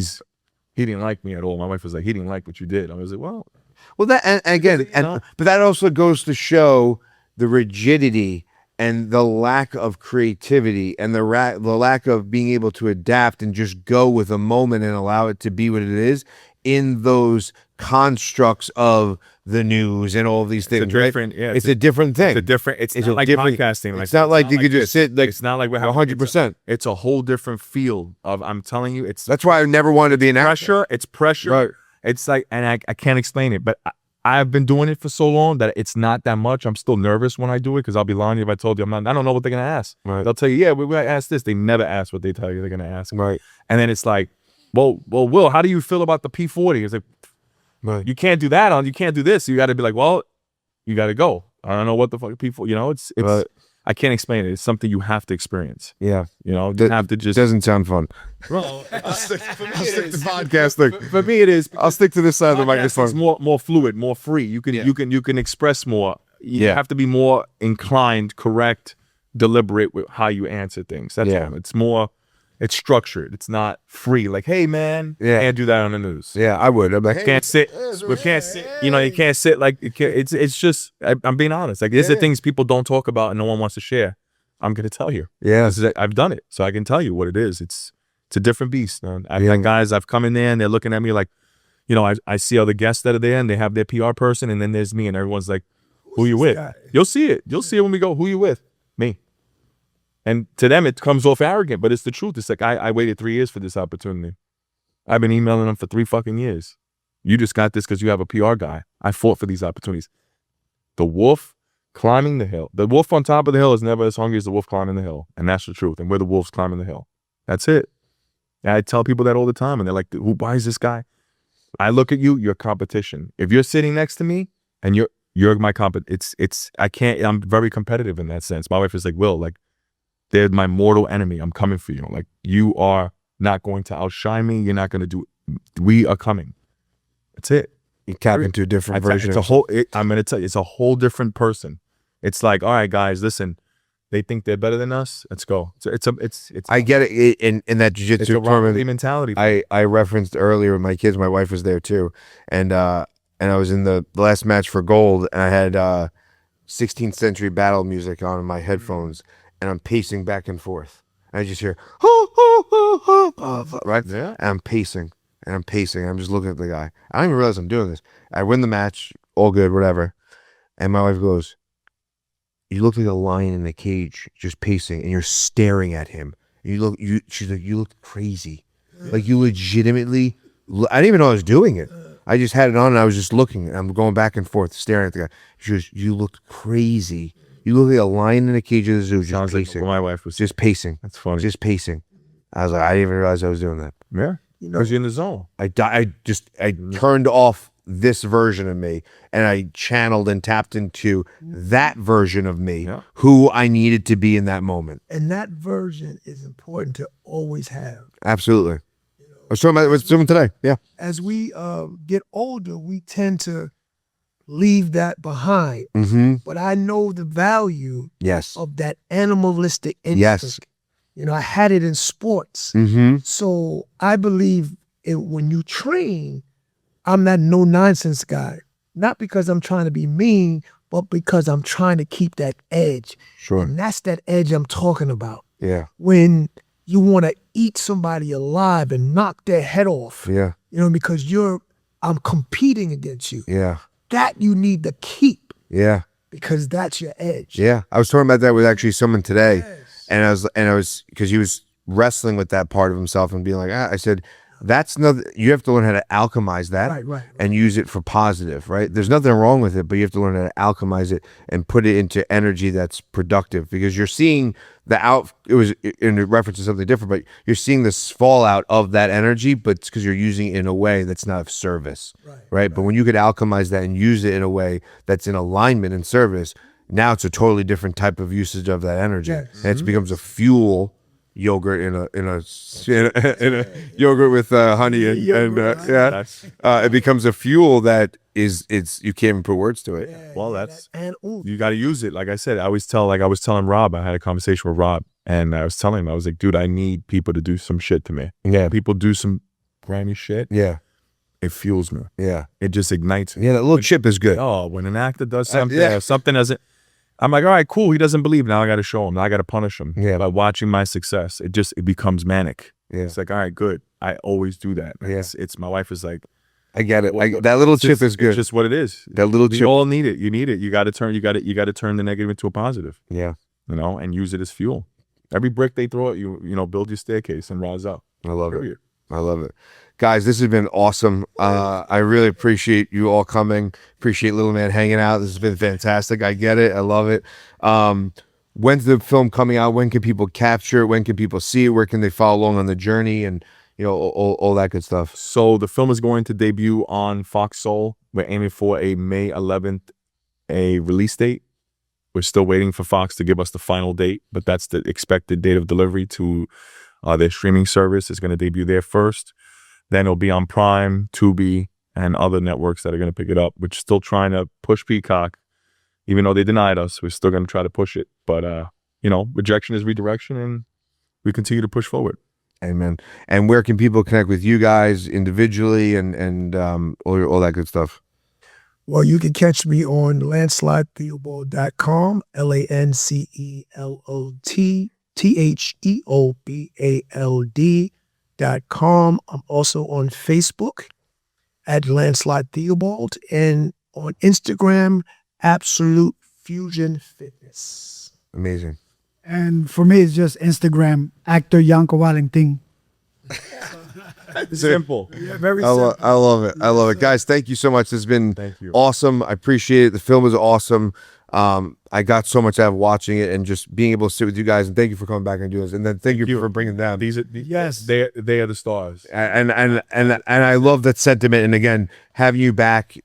didn't like me at all. My wife was like, he didn't like what you did. I was like, well, that, and again, but that also goes to show the rigidity and the lack of creativity and the lack of being able to adapt and just go with a moment and allow it to be what it is in those constructs of the news and all of these things. It's a different thing. It's not like podcasting. It's not like you could just sit like. It's not like we're 100%. It's a whole different field of. I'm telling you, that's why I never wanted to be an actor. It's pressure. Right. It's like, and I can't explain it, but I've been doing it for so long that it's not that much. I'm still nervous when I do it because I'll be lying to you if I told you I'm not. I don't know what they're gonna ask. Right. They'll tell you, yeah, we're gonna ask this. They never ask what they tell you they're gonna ask. Right. And then it's like, well, Will, how do you feel about the P40? It's like, right. You can't do that. You can't do this. You got to be like, well, you got to go. I don't know what the fuck P40. It's. Right. I can't explain it. It's something you have to experience. Yeah. You have to just. Doesn't sound fun. Well, I'll stick to podcasting. For me, it is. I'll stick to this side of the microphone. It's more fluid, more free. You can express more. You have to be more inclined, correct, deliberate with how you answer things. That's all. It's more, it's structured. It's not free. Like, hey man, can't do that on the news. Yeah, I would. I'm like, hey, can't sit. We can't sit. You know, you can't sit like it's just. I'm being honest. Like, these are things people don't talk about and no one wants to share. I'm gonna tell you. Yeah, I've done it, so I can tell you what it is. It's a different beast. I've got guys. I've come in there and they're looking at me like, you know, I see other guests that are there and they have their PR person, and then there's me, and everyone's like, who you with? You'll see it. You'll see it when we go. Who you with? Me. And to them, it comes off arrogant, but it's the truth. It's like, I waited 3 years for this opportunity. I've been emailing them for 3 fucking years. You just got this because you have a PR guy. I fought for these opportunities. The wolf climbing the hill. The wolf on top of the hill is never as hungry as the wolf climbing the hill. And that's the truth. And we're the wolves climbing the hill. That's it. And I tell people that all the time, and they're like, why is this guy? I look at you, you're competition. If you're sitting next to me and you're my I'm very competitive in that sense. My wife is like, Will, like, they're my mortal enemy. I'm coming for you. Like, you are not going to outshine me. You're not going to do it. We are coming. That's it. You tap into a different version. I'm going to tell you, it's a whole different person. It's like, all right, guys, listen, they think they're better than us. Let's go. It's I get it in that jiu-jitsu tournament mentality. I referenced earlier with my kids. My wife was there too. And I was in the last match for gold, and I had 16th century battle music on in my headphones. And I'm pacing back and forth. And I just hear, right? Yeah. And I'm pacing. I'm just looking at the guy. I don't even realize I'm doing this. I win the match, all good, whatever. And my wife goes, you look like a lion in a cage, just pacing, and you're staring at him. She's like, you look crazy. Like, you legitimately, I didn't even know I was doing it. I just had it on and I was just looking. And I'm going back and forth, staring at the guy. She goes, you looked crazy. You look like a lion in a cage of the zoo, just pacing. Like my wife was just pacing. That's funny. Just pacing. I was like, I didn't even realize I was doing that. Yeah, because you're in the zone. I turned off this version of me, and I channeled and tapped into that version of me, who I needed to be in that moment. And that version is important to always have. Absolutely. I was talking about it with someone today. Yeah. As we get older, we tend to leave that behind. Mm-hmm. But I know the value of that animalistic instinct. Yes. You know, I had it in sports. Mm-hmm. So I believe when you train, I'm that no-nonsense guy. Not because I'm trying to be mean, but because I'm trying to keep that edge. Sure. And that's that edge I'm talking about. Yeah. When you want to eat somebody alive and knock their head off. Yeah. You know, because I'm competing against you. Yeah. That you need to keep. Yeah. Because that's your edge. Yeah. I was talking about that with actually someone today. Yes. And I was, because he was wrestling with that part of himself and being like, I said, that's another, you have to learn how to alchemize that and use it for positive, right? There's nothing wrong with it, but you have to learn how to alchemize it and put it into energy that's productive, because you're seeing it was in reference to something different, but you're seeing this fallout of that energy, but it's because you're using it in a way that's not of service, right? But when you could alchemize that and use it in a way that's in alignment and service, now it's a totally different type of usage of that energy. Yes. And it becomes a fuel yogurt in a yogurt with honey and it becomes a fuel that you can't even put words to it. Well, you got to use it. Like I said, I was telling Rob, I had a conversation with Rob, and I was telling him, I was like, dude, I need people to do some shit to me. Yeah. People do some grimy shit. Yeah. It fuels me. Yeah. It just ignites me. Yeah, that little chip is good. Oh, when an actor does something, or something doesn't, I'm like, all right, cool. He doesn't believe. Now I got to show him. Now I got to punish him. Yeah. By watching my success, it becomes manic. Yeah. It's like, all right, good. I always do that. Yeah. It's my wife is like, I get it. That little chip is good. It's just what it is. That little chip. You all need it. You need it. You got to turn the negative into a positive. Yeah. You know, and use it as fuel. Every brick they throw at you, build your staircase and rise up. I love it. I love it. Guys, this has been awesome. I really appreciate you all coming. Appreciate Little Man hanging out. This has been fantastic. I get it. I love it. When's the film coming out? When can people capture it? When can people see it? Where can they follow along on the journey? And, all that good stuff. So the film is going to debut on Fox Soul. We're aiming for a May 11th, a release date. We're still waiting for Fox to give us the final date, but that's the expected date of delivery to their streaming service. It's going to debut there first. Then it'll be on Prime, Tubi, and other networks that are going to pick it up. We're still trying to push Peacock, even though they denied us, we're still going to try to push it. But, you know, rejection is redirection, and we continue to push forward. Amen. And where can people connect with you guys individually and all that good stuff? Well, you can catch me on LancelotTheobald.com, LancelotTheobald.com. I'm also on Facebook at Lancelot Theobald, and on Instagram, Absolute Fusion Fitness. Amazing. And for me, it's just Instagram, actor Yanko Valentin. Simple. Yeah, very I love it. I love it. Guys, thank you so much. This has been awesome. I appreciate it. The film was awesome. I got so much out of watching it and just being able to sit with you guys. And thank you for coming back and doing this. And then thank you for bringing them. They are the stars. And I love that sentiment. And again, having you back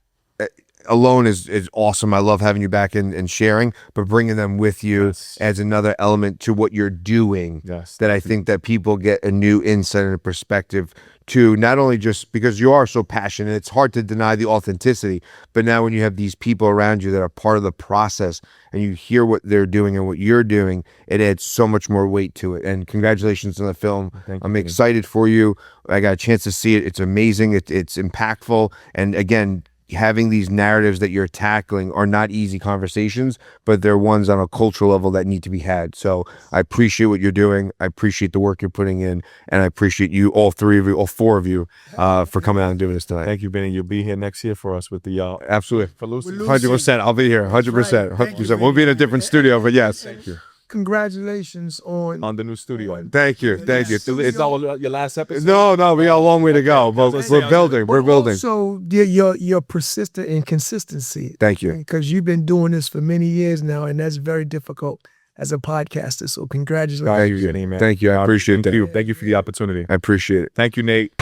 alone is awesome. I love having you back and sharing, but bringing them with you adds another element to what you're doing. That I think that people get a new insight and a perspective to, not only just because you are so passionate, it's hard to deny the authenticity, but now when you have these people around you that are part of the process and you hear what they're doing and what you're doing, it adds so much more weight to it. And congratulations on the film. I'm excited for you. I got a chance to see it. It's amazing. It's impactful. And again, having these narratives that you're tackling are not easy conversations, but they're ones on a cultural level that need to be had. So I appreciate what you're doing. I appreciate the work you're putting in, and I appreciate you, all four of you, for coming out and doing this tonight. Thank you, Vinny. You'll be here next year for us with the absolutely for Lucy. 100%. I'll be here. 100%. 100%. We'll be in a different studio, but yes. Thank you. Congratulations on the new studio. Thank you. Thank you. It's your last episode? No, we got a long way to go, but we're building. We're building. So your persistent inconsistency. Thank you. Because you've been doing this for many years now, and that's very difficult as a podcaster. So congratulations. Thank you, man. Thank you. I appreciate that. Thank you for the opportunity. I appreciate it. Thank you, Nate.